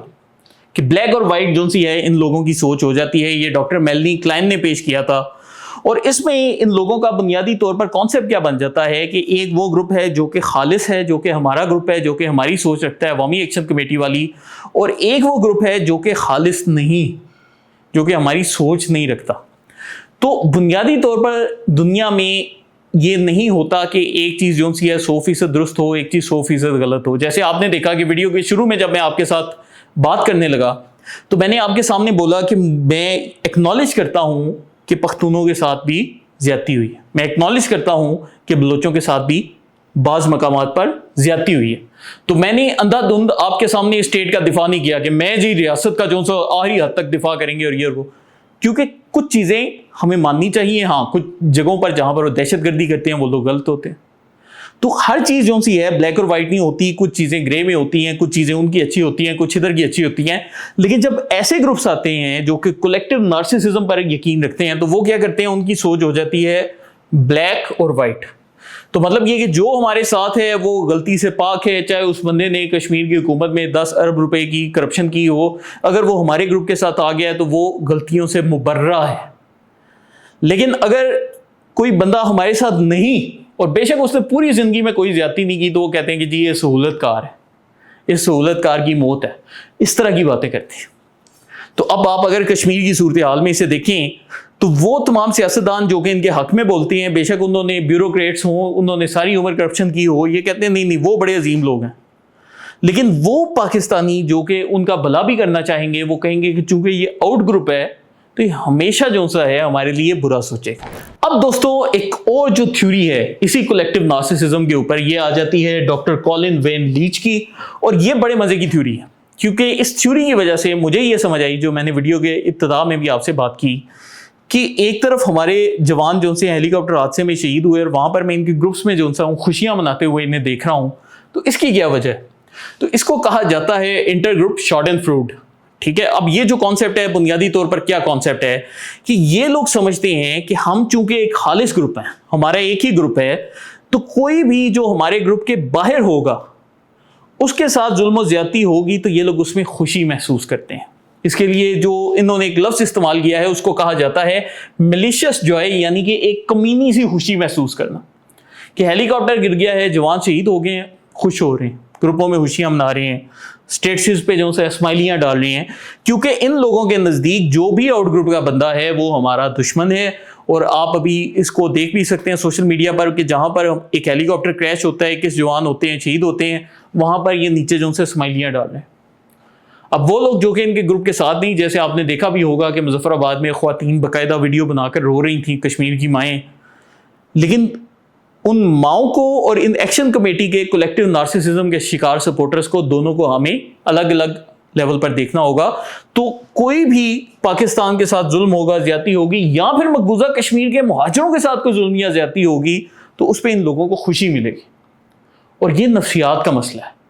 کہ بلیک اور وائٹ جو سی ہے ان لوگوں کی سوچ ہو جاتی ہے. یہ ڈاکٹر میلنی کلائن نے پیش کیا تھا, اور اس میں ان لوگوں کا بنیادی طور پر کانسیپٹ کیا بن جاتا ہے کہ ایک وہ گروپ ہے جو کہ خالص ہے, جو کہ ہمارا گروپ ہے, جو کہ ہماری سوچ رکھتا ہے عوامی ایکشن کمیٹی والی, اور ایک وہ گروپ ہے جو کہ خالص نہیں, جو کہ ہماری سوچ نہیں رکھتا. تو بنیادی طور پر دنیا میں یہ نہیں ہوتا کہ ایک چیز جو سی ہے 100% درست ہو, ایک چیز 100% غلط ہو. جیسے آپ نے دیکھا کہ ویڈیو کے شروع میں جب میں آپ کے ساتھ بات کرنے لگا تو میں نے آپ کے سامنے بولا کہ میں ایکنالج کرتا ہوں کہ پختونوں کے ساتھ بھی زیادتی ہوئی ہے, میں ایکنالج کرتا ہوں کہ بلوچوں کے ساتھ بھی بعض مقامات پر زیادتی ہوئی ہے. تو میں نے اندھا دھند آپ کے سامنے اسٹیٹ کا دفاع نہیں کیا کہ میں جی ریاست کا جو سا آخری حد تک دفاع کریں گے اور یہ وہ, کیونکہ کچھ چیزیں ہمیں ماننی چاہیے. ہاں کچھ جگہوں پر جہاں پر وہ دہشت گردی کرتے ہیں وہ لوگ غلط ہوتے ہیں. تو ہر چیز جو سی ہے بلیک اور وائٹ نہیں ہوتی, کچھ چیزیں گرے میں ہوتی ہیں, کچھ چیزیں ان کی اچھی ہوتی ہیں, کچھ ادھر کی اچھی ہوتی ہیں. لیکن جب ایسے گروپس آتے ہیں جو کہ کولیکٹیو نارسسزم پر یقین رکھتے ہیں تو وہ کیا کرتے ہیں, ان کی سوچ ہو جاتی ہے بلیک اور وائٹ. تو مطلب یہ کہ جو ہمارے ساتھ ہے وہ غلطی سے پاک ہے, چاہے اس بندے نے کشمیر کی حکومت میں 10 ارب روپے کی کرپشن کی ہو, اگر وہ ہمارے گروپ کے ساتھ آ گیا ہے تو وہ غلطیوں سے مبرہ ہے. لیکن اگر کوئی بندہ ہمارے ساتھ نہیں اور بے شک اس نے پوری زندگی میں کوئی زیادتی نہیں کی تو وہ کہتے ہیں کہ جی یہ سہولت کار ہے, اس سہولت کار کی موت ہے, اس طرح کی باتیں کرتے ہیں. تو اب آپ اگر کشمیر کی صورتحال میں اسے دیکھیں تو وہ تمام سیاستدان جو کہ ان کے حق میں بولتے ہیں, بے شک انہوں نے بیوروکریٹس ہوں, انہوں نے ساری عمر کرپشن کی ہو, یہ کہتے ہیں نہیں وہ بڑے عظیم لوگ ہیں. لیکن وہ پاکستانی جو کہ ان کا بھلا بھی کرنا چاہیں گے وہ کہیں گے کہ چونکہ یہ آؤٹ گروپ ہے تو یہ ہمیشہ جو سا ہے ہمارے لیے برا سوچے گا. اب دوستو ایک اور جو تھیوری ہے اسی کولیکٹیو نارسسزم کے اوپر یہ آ جاتی ہے ڈاکٹر کولن وین لیچ کی, اور یہ بڑے مزے کی تھیوری ہے کیونکہ اس تھیوری کی وجہ سے مجھے یہ سمجھ آئی, جو میں نے ویڈیو کے ابتدا میں بھی آپ سے بات کی, کہ ایک طرف ہمارے جوان جو سے ہیلی کاپٹر حادثے میں شہید ہوئے اور وہاں پر میں ان کے گروپس میں جو سا ہوں خوشیاں مناتے ہوئے انہیں دیکھ رہا ہوں, تو اس کی کیا وجہ ہے؟ تو اس کو کہا جاتا ہے inter group shot and fruit. ٹھیک ہے, اب یہ جو کانسیپٹ ہے بنیادی طور پر کیا کانسیپٹ ہے کہ یہ لوگ سمجھتے ہیں کہ ہم چونکہ ایک خالص گروپ ہیں, ہمارا ایک ہی گروپ ہے, تو کوئی بھی جو ہمارے گروپ کے باہر ہوگا اس کے ساتھ ظلم و زیادتی ہوگی تو یہ لوگ اس میں خوشی محسوس کرتے ہیں. اس کے لیے جو انہوں نے ایک لفظ استعمال کیا ہے اس کو کہا جاتا ہے ملیشیس جوائے, یعنی کہ ایک کمینی سی خوشی محسوس کرنا, کہ ہیلی کاپٹر گر گیا ہے, جوان شہید ہو گئے ہیں, خوش ہو رہے ہیں, گروپوں میں خوشیاں منا رہے ہیں, اسٹیٹسز پہ جو سے اسمائلیاں ڈال رہے ہیں, کیونکہ ان لوگوں کے نزدیک جو بھی آؤٹ گروپ کا بندہ ہے وہ ہمارا دشمن ہے. اور آپ ابھی اس کو دیکھ بھی سکتے ہیں سوشل میڈیا پر کہ جہاں پر ایک ہیلی کاپٹر کریش ہوتا ہے, 21 جوان ہوتے ہیں, شہید ہوتے ہیں, وہاں پر یہ نیچے جو سے اسمائلیاں ڈال رہے ہیں. اب وہ لوگ جو کہ ان کے گروپ کے ساتھ نہیں, جیسے آپ نے دیکھا بھی ہوگا کہ مظفر آباد میں خواتین باقاعدہ ویڈیو بنا کر رو رہی تھیں, کشمیر کی مائیں, لیکن ان ماؤں کو اور ان ایکشن کمیٹی کے کولیکٹیو نارسسزم کے شکار سپورٹرز کو دونوں کو ہمیں الگ الگ لیول پر دیکھنا ہوگا تو کوئی بھی پاکستان کے ساتھ ظلم ہوگا، زیادتی ہوگی، یا پھر مقبوضہ کشمیر کے مہاجروں کے ساتھ کوئی ظلم یا زیادتی ہوگی تو اس پہ ان لوگوں کو خوشی ملے گی. اور یہ نفسیات کا مسئلہ ہے.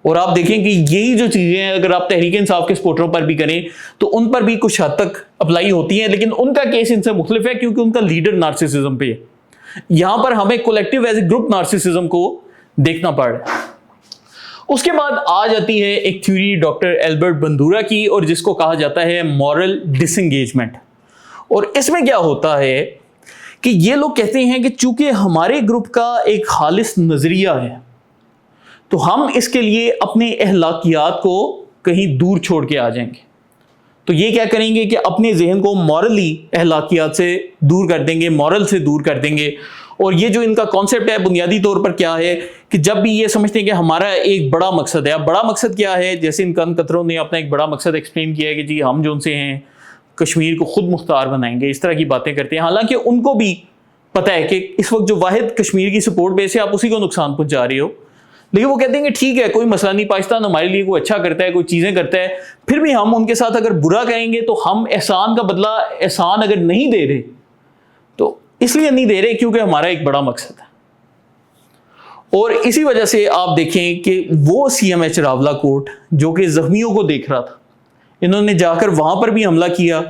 اور آپ دیکھیں کہ یہی جو چیزیں ہیں اگر آپ تحریک انصاف کے سپورٹروں پر بھی کریں تو ان پر بھی کچھ حد تک اپلائی ہوتی ہیں، لیکن ان کا کیس ان سے مختلف ہے کیونکہ ان کا لیڈر نارسسزم پہ ہے. یہاں پر ہمیں collective as a group narcissism کو دیکھنا پڑ رہا ہے. اس کے بعد آ جاتی ہے ایک تھیوری ڈاکٹر ایلبرٹ بندورا کی، اور جس کو کہا جاتا ہے مورل ڈس انگیجمنٹ. اور اس میں کیا ہوتا ہے کہ یہ لوگ کہتے ہیں کہ چونکہ ہمارے گروپ کا ایک خالص نظریہ ہے تو ہم اس کے لیے اپنے اخلاقیات کو کہیں دور چھوڑ کے آ جائیں گے. تو یہ کیا کریں گے کہ اپنے ذہن کو مورلی اخلاقیات سے دور کر دیں گے، مورل سے دور کر دیں گے. اور یہ جو ان کا کانسیپٹ ہے بنیادی طور پر کیا ہے کہ جب بھی یہ سمجھتے ہیں کہ ہمارا ایک بڑا مقصد ہے. اب بڑا مقصد کیا ہے؟ جیسے ان کن قطروں نے اپنا ایک بڑا مقصد ایکسپلین کیا ہے کہ جی ہم جو ان سے ہیں کشمیر کو خود مختار بنائیں گے، اس طرح کی باتیں کرتے ہیں. حالانکہ ان کو بھی پتہ ہے کہ اس وقت جو واحد کشمیر کی سپورٹ بیس ہے آپ اسی کو نقصان پہنچا رہے ہو، لیکن وہ کہتے ہیں کہ ٹھیک ہے کوئی مسئلہ نہیں، پاکستان ہمارے لیے کوئی اچھا کرتا ہے، کوئی چیزیں کرتا ہے، پھر بھی ہم ان کے ساتھ اگر برا کہیں گے تو ہم احسان کا بدلہ احسان اگر نہیں دے رہے تو اس لیے نہیں دے رہے کیونکہ ہمارا ایک بڑا مقصد ہے. اور اسی وجہ سے آپ دیکھیں کہ وہ سی ایم ایچ راولہ کوٹ جو کہ زخمیوں کو دیکھ رہا تھا، انہوں نے جا کر وہاں پر بھی حملہ کیا،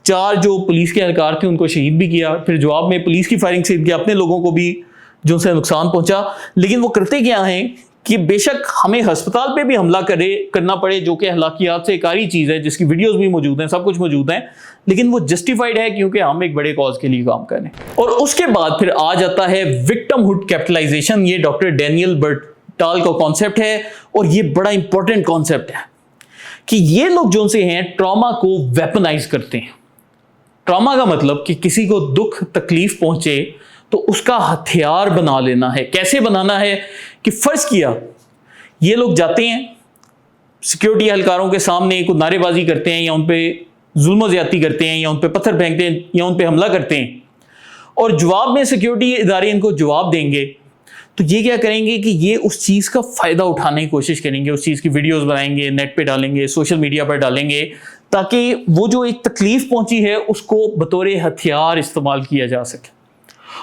4 جو پولیس کے اہلکار تھے ان کو شہید بھی کیا، پھر جواب میں پولیس کی فائرنگ سے اپنے لوگوں کو بھی جو ان سے نقصان پہنچا. لیکن وہ کرتے کیا ہیں کہ بے شک ہمیں ہسپتال پہ بھی حملہ کرنا پڑے جو کہ اخلاقیات سے ایک آری چیز ہے، جس کی ویڈیوز بھی موجود ہیں، سب کچھ موجود ہیں، لیکن وہ جسٹیفائڈ ہے کیونکہ ہم ایک بڑے کاز کے لیے کام کر رہے ہیں. اور اس کے بعد پھر آ جاتا ہے وکٹم ہوڈ کیپٹلائزیشن. یہ ڈاکٹر ڈینیل برٹال کا کانسیپٹ ہے اور یہ بڑا امپورٹنٹ کانسیپٹ ہے کہ یہ لوگ جو سے ہیں ٹراما کو ویپنائز کرتے ہیں. ٹراما کا مطلب کہ کسی کو دکھ تکلیف پہنچے تو اس کا ہتھیار بنا لینا ہے. کیسے بنانا ہے کہ فرض کیا یہ لوگ جاتے ہیں سیکیورٹی اہلکاروں کے سامنے کوئی نعرے بازی کرتے ہیں یا ان پہ ظلم و زیادتی کرتے ہیں یا ان پہ پتھر پھینکتے ہیں یا ان پہ حملہ کرتے ہیں، اور جواب میں سیکیورٹی ادارے ان کو جواب دیں گے تو یہ کیا کریں گے کہ یہ اس چیز کا فائدہ اٹھانے کی کوشش کریں گے، اس چیز کی ویڈیوز بنائیں گے، نیٹ پہ ڈالیں گے، سوشل میڈیا پر ڈالیں گے تاکہ وہ جو ایک تکلیف پہنچی ہے اس کو بطور ہتھیار استعمال کیا جا سکے.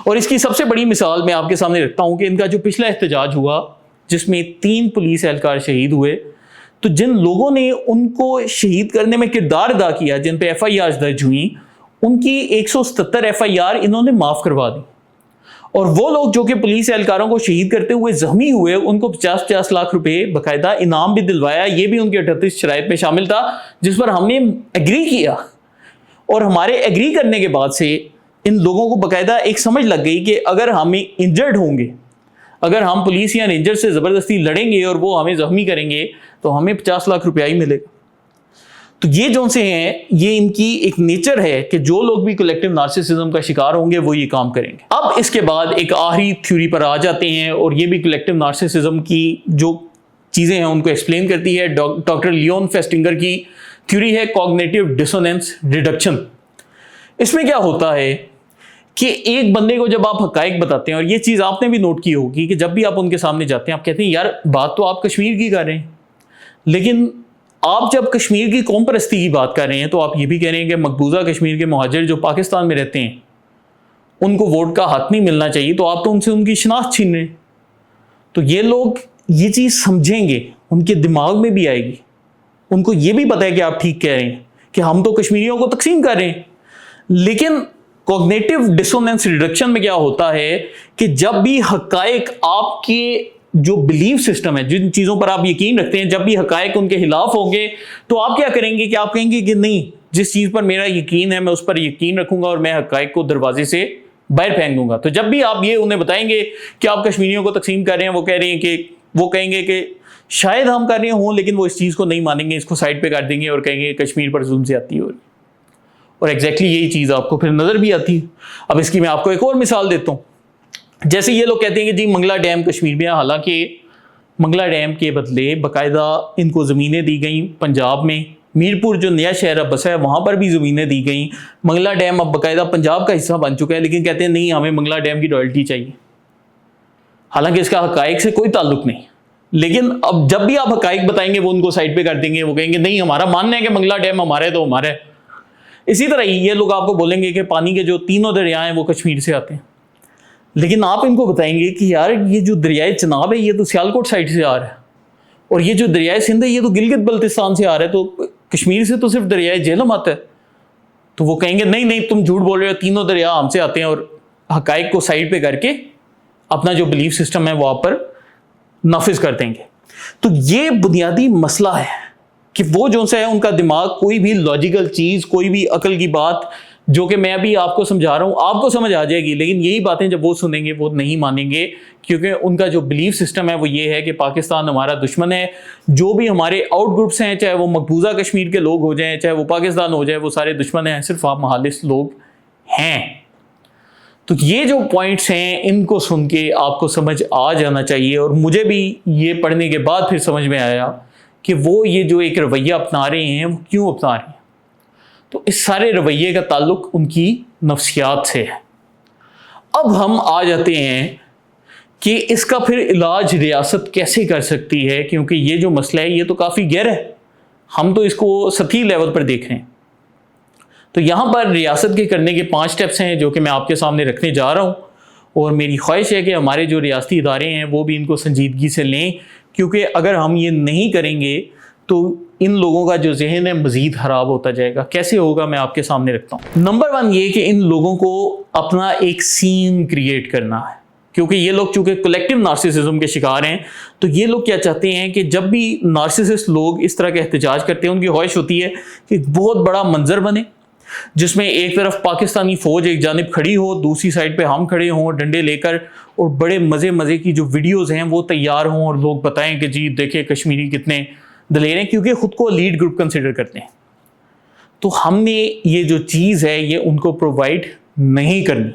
اور اس کی سب سے بڑی مثال میں آپ کے سامنے رکھتا ہوں کہ ان کا جو پچھلا احتجاج ہوا جس میں 3 پولیس اہلکار شہید ہوئے، تو جن لوگوں نے ان کو شہید کرنے میں کردار ادا کیا، جن پہ ایف آئی آر درج ہوئیں، ان کی 177 ایف آئی آر انہوں نے معاف کروا دی. اور وہ لوگ جو کہ پولیس اہلکاروں کو شہید کرتے ہوئے زخمی ہوئے ان کو 50 لاکھ روپے باقاعدہ انعام بھی دلوایا. یہ بھی ان کے 38 شرائط میں شامل تھا جس پر ہم نے ایگری کیا. اور ہمارے ایگری کرنے کے بعد سے ان لوگوں کو باقاعدہ ایک سمجھ لگ گئی کہ اگر ہمیں انجرڈ ہوں گے، اگر ہم پولیس یا رینجر سے زبردستی لڑیں گے اور وہ ہمیں زخمی کریں گے تو ہمیں 50 لاکھ روپیہ ہی ملے گا. تو یہ جو سے ہیں یہ ان کی ایک نیچر ہے کہ جو لوگ بھی کلیکٹیو نارسسزم کا شکار ہوں گے وہ یہ کام کریں گے. اب اس کے بعد ایک آخری تھیوری پر آ جاتے ہیں اور یہ بھی کلیکٹیو نارسسزم کی جو چیزیں ہیں ان کو ایکسپلین کرتی ہے. ڈاکٹر لیون فیسٹنگر کی تھیوری ہے کوگنیٹیو ڈسوننس ریڈکشن. اس میں کیا ہوتا ہے کہ ایک بندے کو جب آپ حقائق بتاتے ہیں، اور یہ چیز آپ نے بھی نوٹ کی ہوگی کہ جب بھی آپ ان کے سامنے جاتے ہیں آپ کہتے ہیں یار بات تو آپ کشمیر کی کر رہے ہیں، لیکن آپ جب کشمیر کی قوم پرستی کی بات کر رہے ہیں تو آپ یہ بھی کہہ رہے ہیں کہ مقبوضہ کشمیر کے مہاجر جو پاکستان میں رہتے ہیں ان کو ووٹ کا حق نہیں ملنا چاہیے، تو آپ تو ان سے ان کی شناخت چھین رہے ہیں. تو یہ لوگ یہ چیز سمجھیں گے، ان کے دماغ میں بھی آئے گی، ان کو یہ بھی پتہ ہے کہ آپ ٹھیک کہہ رہے ہیں کہ ہم تو کشمیریوں کو تقسیم کر رہے ہیں. لیکن کوگنیٹیو ڈسوننس ریڈکشن میں کیا ہوتا ہے کہ جب بھی حقائق آپ کے جو بلیف سسٹم ہے، جن چیزوں پر آپ یقین رکھتے ہیں، جب بھی حقائق ان کے خلاف ہوں گے تو آپ کیا کریں گے کہ آپ کہیں گے کہ نہیں، جس چیز پر میرا یقین ہے میں اس پر یقین رکھوں گا اور میں حقائق کو دروازے سے باہر پھینک دوں گا. تو جب بھی آپ یہ انہیں بتائیں گے کہ آپ کشمیریوں کو تقسیم کر رہے ہیں، وہ کہہ رہے ہیں کہ وہ کہیں گے کہ شاید ہم کر رہے ہوں، لیکن وہ اس چیز کو نہیں مانیں گے، اس کو سائڈ پہ کر دیں گے اور کہیں گے کشمیر پر ظلم زیادتی ہو رہی. اور ایگزیکٹلی یہی چیز آپ کو پھر نظر بھی آتی ہے. اب اس کی میں آپ کو ایک اور مثال دیتا ہوں. جیسے یہ لوگ کہتے ہیں کہ جی منگلا ڈیم کشمیر میں، حالانکہ منگلا ڈیم کے بدلے باقاعدہ ان کو زمینیں دی گئیں پنجاب میں. میرپور جو نیا شہر اب بسا ہے وہاں پر بھی زمینیں دی گئیں. منگلا ڈیم اب باقاعدہ پنجاب کا حصہ بن چکا ہے، لیکن کہتے ہیں نہیں ہمیں منگلا ڈیم کی رائلٹی چاہیے، حالانکہ اس کا حقائق سے کوئی تعلق نہیں. لیکن اب جب بھی آپ حقائق بتائیں گے وہ ان کو سائڈ پہ کر دیں گے, وہ کہیں گے نہیں ہمارا ماننا ہے کہ منگلا ڈیم ہمارا ہے تو ہمارا ہے. اسی طرح یہ لوگ آپ کو بولیں گے کہ پانی کے جو تینوں دریا ہیں وہ کشمیر سے آتے ہیں, لیکن آپ ان کو بتائیں گے کہ یار یہ جو دریائے چناب ہے یہ تو سیالکوٹ سائڈ سے آ رہا ہے, اور یہ جو دریائے سندھ ہے یہ تو گلگت بلتستان سے آ رہا ہے, تو کشمیر سے تو صرف دریائے جہلم آتا ہے. تو وہ کہیں گے نہیں نہیں تم جھوٹ بول رہے ہو, تینوں دریا ہم سے آتے ہیں, اور حقائق کو سائڈ پہ کر کے اپنا جو بلیف سسٹم ہے وہ آپ پر نافذ کر دیں گے. تو یہ بنیادی مسئلہ ہے کہ وہ جو سے ہے ان کا دماغ کوئی بھی لاجیکل چیز, کوئی بھی عقل کی بات جو کہ میں ابھی آپ کو سمجھا رہا ہوں آپ کو سمجھ آ جائے گی, لیکن یہی باتیں جب وہ سنیں گے وہ نہیں مانیں گے, کیونکہ ان کا جو بلیف سسٹم ہے وہ یہ ہے کہ پاکستان ہمارا دشمن ہے. جو بھی ہمارے آؤٹ گروپس ہیں, چاہے وہ مقبوضہ کشمیر کے لوگ ہو جائیں, چاہے وہ پاکستان ہو جائے, وہ سارے دشمن ہیں, صرف آپ مخالف لوگ ہیں. تو یہ جو پوائنٹس ہیں ان کو سن کے آپ کو سمجھ آ جانا چاہیے, اور مجھے بھی یہ پڑھنے کے بعد پھر سمجھ میں آیا کہ وہ یہ جو ایک رویہ اپنا رہے ہیں وہ کیوں اپنا رہے ہیں. تو اس سارے رویے کا تعلق ان کی نفسیات سے ہے. اب ہم آ جاتے ہیں کہ اس کا پھر علاج ریاست کیسے کر سکتی ہے, کیونکہ یہ جو مسئلہ ہے یہ تو کافی گہرا ہے, ہم تو اس کو سطحی لیول پر دیکھ رہے ہیں. تو یہاں پر ریاست کے کرنے کے 5 سٹیپس ہیں جو کہ میں آپ کے سامنے رکھنے جا رہا ہوں, اور میری خواہش ہے کہ ہمارے جو ریاستی ادارے ہیں وہ بھی ان کو سنجیدگی سے لیں, کیونکہ اگر ہم یہ نہیں کریں گے تو ان لوگوں کا جو ذہن ہے مزید خراب ہوتا جائے گا. کیسے ہوگا میں آپ کے سامنے رکھتا ہوں. نمبر 1 یہ کہ ان لوگوں کو اپنا ایک سین کریٹ کرنا ہے, کیونکہ یہ لوگ چونکہ کولیکٹیو نارسسزم کے شکار ہیں. تو یہ لوگ کیا چاہتے ہیں کہ جب بھی نارسسسٹ لوگ اس طرح کا احتجاج کرتے ہیں ان کی خواہش ہوتی ہے کہ بہت بڑا منظر بنے, جس میں ایک طرف پاکستانی فوج ایک جانب کھڑی ہو, دوسری سائڈ پہ ہم کھڑے ہوں ڈنڈے لے کر, اور بڑے مزے کی جو ویڈیوز ہیں وہ تیار ہوں, اور لوگ بتائیں کہ جی دیکھیں کشمیری کتنے دلیر ہیں, کیونکہ خود کو لیڈ گروپ کنسیڈر کرتے ہیں. تو ہم نے یہ جو چیز ہے یہ ان کو پرووائڈ نہیں کرنی.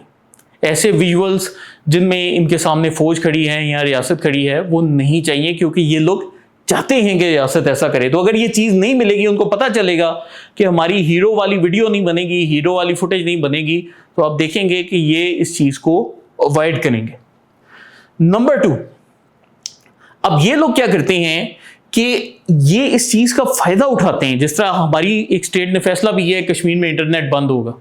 ایسے ویژولز جن میں ان کے سامنے فوج کھڑی ہے یا ریاست کھڑی ہے وہ نہیں چاہیے, کیونکہ یہ لوگ چاہتے ہیں کہ ریاست ایسا کرے. تو اگر یہ چیز نہیں ملے گی, ان کو پتہ چلے گا کہ ہماری ہیرو والی ویڈیو نہیں بنے گی, ہیرو والی فوٹیج نہیں بنے گی, تو آپ دیکھیں گے کہ یہ اس چیز کو اوائڈ کریں گے. نمبر 2, اب یہ لوگ کیا کرتے ہیں کہ یہ اس چیز کا فائدہ اٹھاتے ہیں. جس طرح ہماری ایک اسٹیٹ نے فیصلہ بھی ہے کشمیر میں انٹرنیٹ بند ہوگا,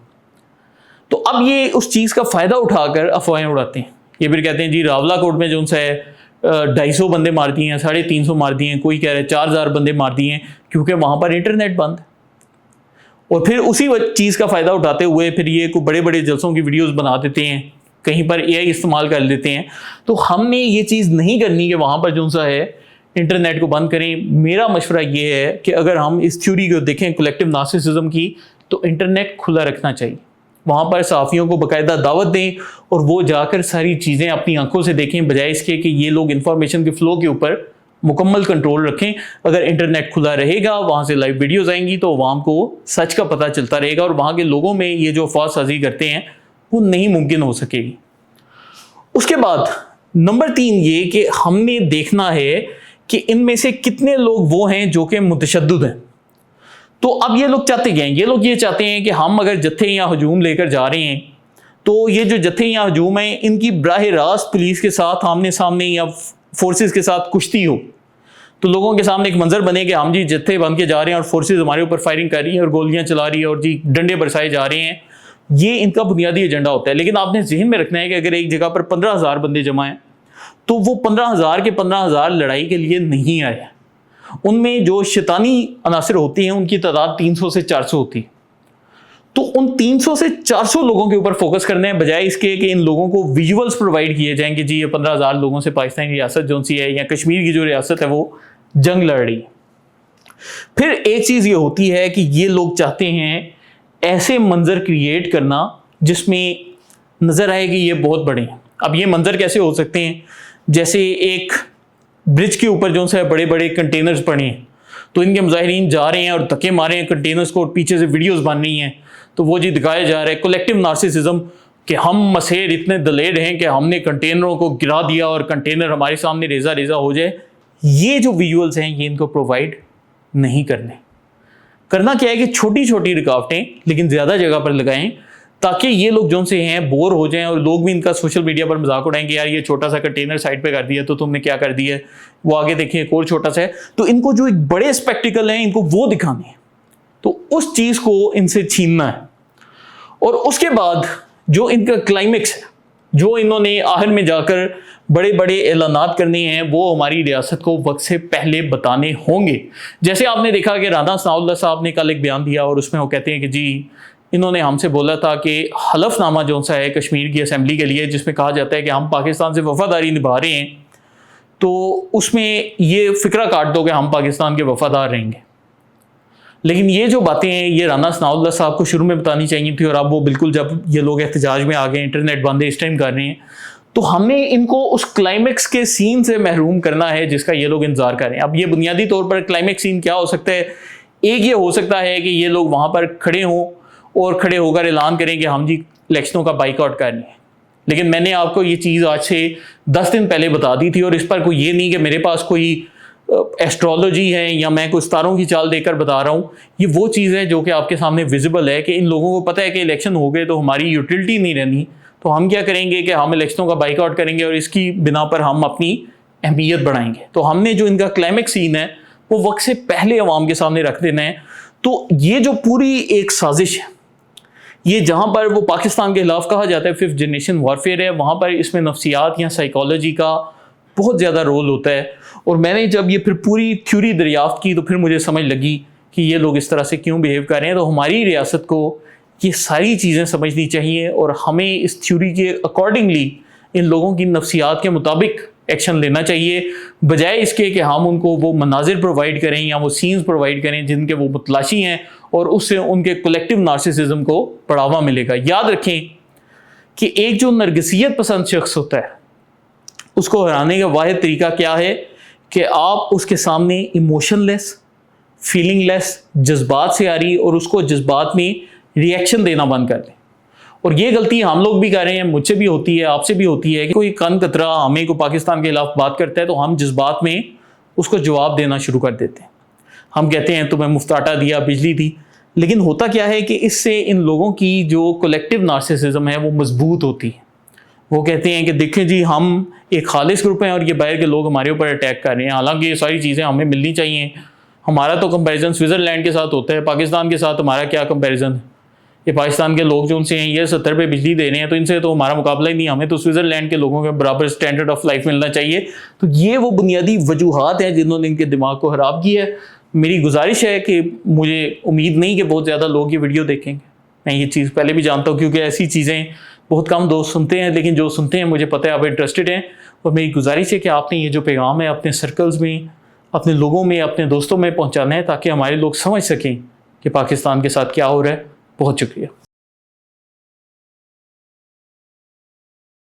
تو اب یہ اس چیز کا فائدہ اٹھا کر افواہیں اڑاتے ہیں. یہ پھر کہتے ہیں جی راولہ کوٹ میں جو ان سے 250 بندے مار دیے ہیں, 350 مار دیے ہیں, کوئی کہہ رہے 4000 بندے مار دیے ہیں, کیونکہ وہاں پر انٹرنیٹ بند ہے. اور پھر اسی چیز کا فائدہ اٹھاتے ہوئے پھر یہ کوئی بڑے بڑے جلسوں کی ویڈیوز بنا دیتے ہیں, کہیں پر اے آئی استعمال کر لیتے ہیں. تو ہم نے یہ چیز نہیں کرنی کہ وہاں پر جو سا ہے انٹرنیٹ کو بند کریں. میرا مشورہ یہ ہے کہ اگر ہم اس تھیوری کو دیکھیں کولیکٹیو نارسسزم کی, تو انٹرنیٹ کھلا رکھنا چاہیے. وہاں پر صحافیوں کو باقاعدہ دعوت دیں اور وہ جا کر ساری چیزیں اپنی آنکھوں سے دیکھیں, بجائے اس کے کہ یہ لوگ انفارمیشن کے فلو کے اوپر مکمل کنٹرول رکھیں. اگر انٹرنیٹ کھلا رہے گا, وہاں سے لائیو ویڈیوز آئیں گی, تو عوام کو سچ کا پتہ چلتا رہے گا, اور وہاں کے لوگوں میں یہ جو افواہ سازی کرتے ہیں وہ نہیں ممکن ہو سکے گی. اس کے بعد نمبر 3 یہ کہ ہم نے دیکھنا ہے کہ ان میں سے کتنے لوگ وہ ہیں جو کہ متشدد ہیں. تو اب یہ لوگ چاہتے کیا ہیں, یہ لوگ یہ چاہتے ہیں کہ ہم اگر جتھے یا ہجوم لے کر جا رہے ہیں, تو یہ جو جتھے یا ہجوم ہیں ان کی براہ راست پولیس کے ساتھ آمنے سامنے یا فورسز کے ساتھ کشتی ہو. تو لوگوں کے سامنے ایک منظر بنے کہ ہم جی جتھے بن کے جا رہے ہیں اور فورسز ہمارے اوپر فائرنگ کر رہی ہیں اور گولیاں چلا رہی ہیں اور جی ڈنڈے برسائے جا رہے ہیں. یہ ان کا بنیادی ایجنڈا ہوتا ہے. لیکن آپ نے ذہن میں رکھنا ہے کہ اگر ایک جگہ پر 15,000 بندے جمع ہیں, تو وہ 15,000 کے 15,000 لڑائی کے لیے نہیں آئے. ان میں جو شیطانی عناصر ہوتی ہیں ان کی تعداد 300 سے 400 ہوتی ہے. تو ان 300 سے 400 لوگوں کے اوپر فوکس کرنے ہیں, بجائے اس کے کہ ان لوگوں کو ویژولز پرووائڈ کیے جائیں کہ جی یہ 15,000 لوگوں سے پاکستانی ریاست جو سی ہے یا کشمیر کی جو ریاست ہے وہ جنگ لڑ رہی ہے. پھر ایک چیز یہ ہوتی ہے کہ یہ لوگ چاہتے ہیں ایسے منظر کریٹ کرنا جس میں نظر آئے کہ یہ بہت بڑے ہیں. اب یہ منظر کیسے ہو سکتے ہیں, جیسے ایک برج کے اوپر جو سے بڑے بڑے کنٹینرز پڑے ہیں, تو ان کے مظاہرین جا رہے ہیں اور دھکے مارے ہیں کنٹینرز کو, اور پیچھے سے ویڈیوز بن رہی ہیں. تو وہ جی دکھایا جا رہا ہے کولیکٹیو نارسسزم کہ ہم مسیر اتنے دلیر ہیں کہ ہم نے کنٹینروں کو گرا دیا اور کنٹینر ہمارے سامنے ریزہ ریزہ ہو جائے. یہ جو ویژولز ہیں یہ ان کو پرووائڈ نہیں کرنے. کرنا کیا ہے کہ چھوٹی چھوٹی رکاوٹیں لیکن زیادہ جگہ پر لگائیں, تاکہ یہ لوگ جو سے ہیں بور ہو جائیں اور لوگ بھی ان کا سوشل میڈیا پر مذاق اڑائیں گے، یار یہ چھوٹا سا کنٹینر سائڈ پہ کر دیا تو تم نے کیا کر دیا ہے، وہ آگے دیکھیں ایک اور چھوٹا سا ہے. تو ان کو جو ایک بڑے اسپیکٹیکل ہیں ان کو وہ دکھانے ہیں، تو اس چیز کو ان سے چھیننا ہے. اور اس کے بعد جو ان کا کلائمیکس ہے، جو انہوں نے آخر میں جا کر بڑے بڑے اعلانات کرنے ہیں، وہ ہماری ریاست کو وقت سے پہلے بتانے ہوں گے. جیسے آپ نے دیکھا کہ رانا ثناء اللہ صاحب نے کل ایک بیان دیا اور اس میں وہ کہتے ہیں کہ جی انہوں نے ہم سے بولا تھا کہ حلف نامہ جو سا ہے کشمیر کی اسمبلی کے لیے، جس میں کہا جاتا ہے کہ ہم پاکستان سے وفاداری نبھا رہے ہیں، تو اس میں یہ فکرہ کاٹ دو کہ ہم پاکستان کے وفادار رہیں گے. لیکن یہ جو باتیں ہیں یہ رانا ثناء اللہ صاحب کو شروع میں بتانی چاہیے تھی، اور اب وہ بالکل جب یہ لوگ احتجاج میں آ گئے، انٹرنیٹ بند ہے، اس ٹائم کر رہے ہیں، تو ہمیں ان کو اس کلائمیکس کے سین سے محروم کرنا ہے جس کا یہ لوگ انتظار کر رہے ہیں. اب یہ بنیادی طور پر کلائمیکس سین کیا ہو سکتا ہے؟ ایک یہ ہو سکتا ہے کہ یہ لوگ وہاں پر کھڑے ہوں اور کھڑے ہو کر اعلان کریں کہ ہم جی الیکشنوں کا بائیک آؤٹ کر رہے ہیں. لیکن میں نے آپ کو یہ چیز آج سے 10 دن پہلے بتا دی تھی، اور اس پر کوئی یہ نہیں کہ میرے پاس کوئی ایسٹرولوجی ہے یا میں کوئی ستاروں کی چال دے کر بتا رہا ہوں. یہ وہ چیز ہے جو کہ آپ کے سامنے ویزیبل ہے کہ ان لوگوں کو پتہ ہے کہ الیکشن ہو گئے تو ہماری یوٹیلٹی نہیں رہنی، تو ہم کیا کریں گے کہ ہم الیکشنوں کا بائیک آؤٹ کریں گے اور اس کی بنا پر ہم اپنی اہمیت بڑھائیں گے. تو ہم نے جو ان کا کلائمیکس سین ہے وہ وقت سے پہلے عوام کے سامنے رکھ دینا ہے. تو یہ جو پوری ایک سازش ہے، یہ جہاں پر وہ پاکستان کے خلاف کہا جاتا ہے 5th جنریشن وارفیئر ہے، وہاں پر اس میں نفسیات یا سائیکالوجی کا بہت زیادہ رول ہوتا ہے. اور میں نے جب یہ پھر پوری تھیوری دریافت کی تو پھر مجھے سمجھ لگی کہ یہ لوگ اس طرح سے کیوں بیہیو کر رہے ہیں. تو ہماری ریاست کو یہ ساری چیزیں سمجھنی چاہیے اور ہمیں اس تھیوری کے اکارڈنگلی ان لوگوں کی نفسیات کے مطابق ایکشن لینا چاہیے، بجائے اس کے کہ ہم ان کو وہ مناظر پرووائڈ کریں یا وہ سینز پرووائڈ کریں جن کے وہ متلاشی ہیں، اور اس سے ان کے کلیکٹیو نارسسزم کو بڑھاوا ملے گا. یاد رکھیں کہ ایک جو نرگسیت پسند شخص ہوتا ہے اس کو ہرانے کا واحد طریقہ کیا ہے کہ آپ اس کے سامنے ایموشن لیس، فیلنگ لیس، جذبات سے آ رہی اور اس کو جذبات میں ریئیکشن دینا بند کر دیں. اور یہ غلطی ہم لوگ بھی کر رہے ہیں، مجھ سے بھی ہوتی ہے، آپ سے بھی ہوتی ہے کہ کوئی کن قطرہ ہمیں کو پاکستان کے خلاف بات کرتا ہے تو ہم جذبات میں اس کو جواب دینا شروع کر دیتے ہیں. ہم کہتے ہیں تمہیں مفت آٹا دیا، بجلی دی. لیکن ہوتا کیا ہے کہ اس سے ان لوگوں کی جو کلیکٹیو نارسسزم ہے وہ مضبوط ہوتی ہے. وہ کہتے ہیں کہ دیکھیں جی ہم ایک خالص گروپ ہیں اور یہ باہر کے لوگ ہمارے اوپر اٹیک کر رہے ہیں، حالانکہ یہ ساری چیزیں ہمیں ملنی چاہیے. ہمارا تو کمپیریزن سوئٹزرلینڈ کے ساتھ ہوتا ہے، پاکستان کے ساتھ ہمارا کیا کمپیریزن ہے؟ یہ پاکستان کے لوگ جو ان سے ہیں یہ 70 پہ بجلی دے رہے ہیں، تو ان سے تو ہمارا مقابلہ ہی نہیں. ہمیں تو سوئٹزرلینڈ کے لوگوں کے برابر سٹینڈرڈ آف لائف ملنا چاہیے. تو یہ وہ بنیادی وجوہات ہیں جنہوں نے ان کے دماغ کو خراب کیا ہے. میری گزارش ہے کہ مجھے امید نہیں کہ بہت زیادہ لوگ یہ ویڈیو دیکھیں گے، میں یہ چیز پہلے بھی جانتا ہوں کیونکہ ایسی چیزیں بہت کم دوست سنتے ہیں، لیکن جو سنتے ہیں مجھے پتہ ہے آپ انٹرسٹڈ ہیں. اور میری گزارش ہے کہ آپ نے یہ جو پیغام ہے اپنے سرکلز میں، اپنے لوگوں میں، اپنے دوستوں میں پہنچانا ہے تاکہ ہمارے لوگ سمجھ سکیں کہ پاکستان کے ساتھ کیا ہو رہا ہے. بہت شکریہ.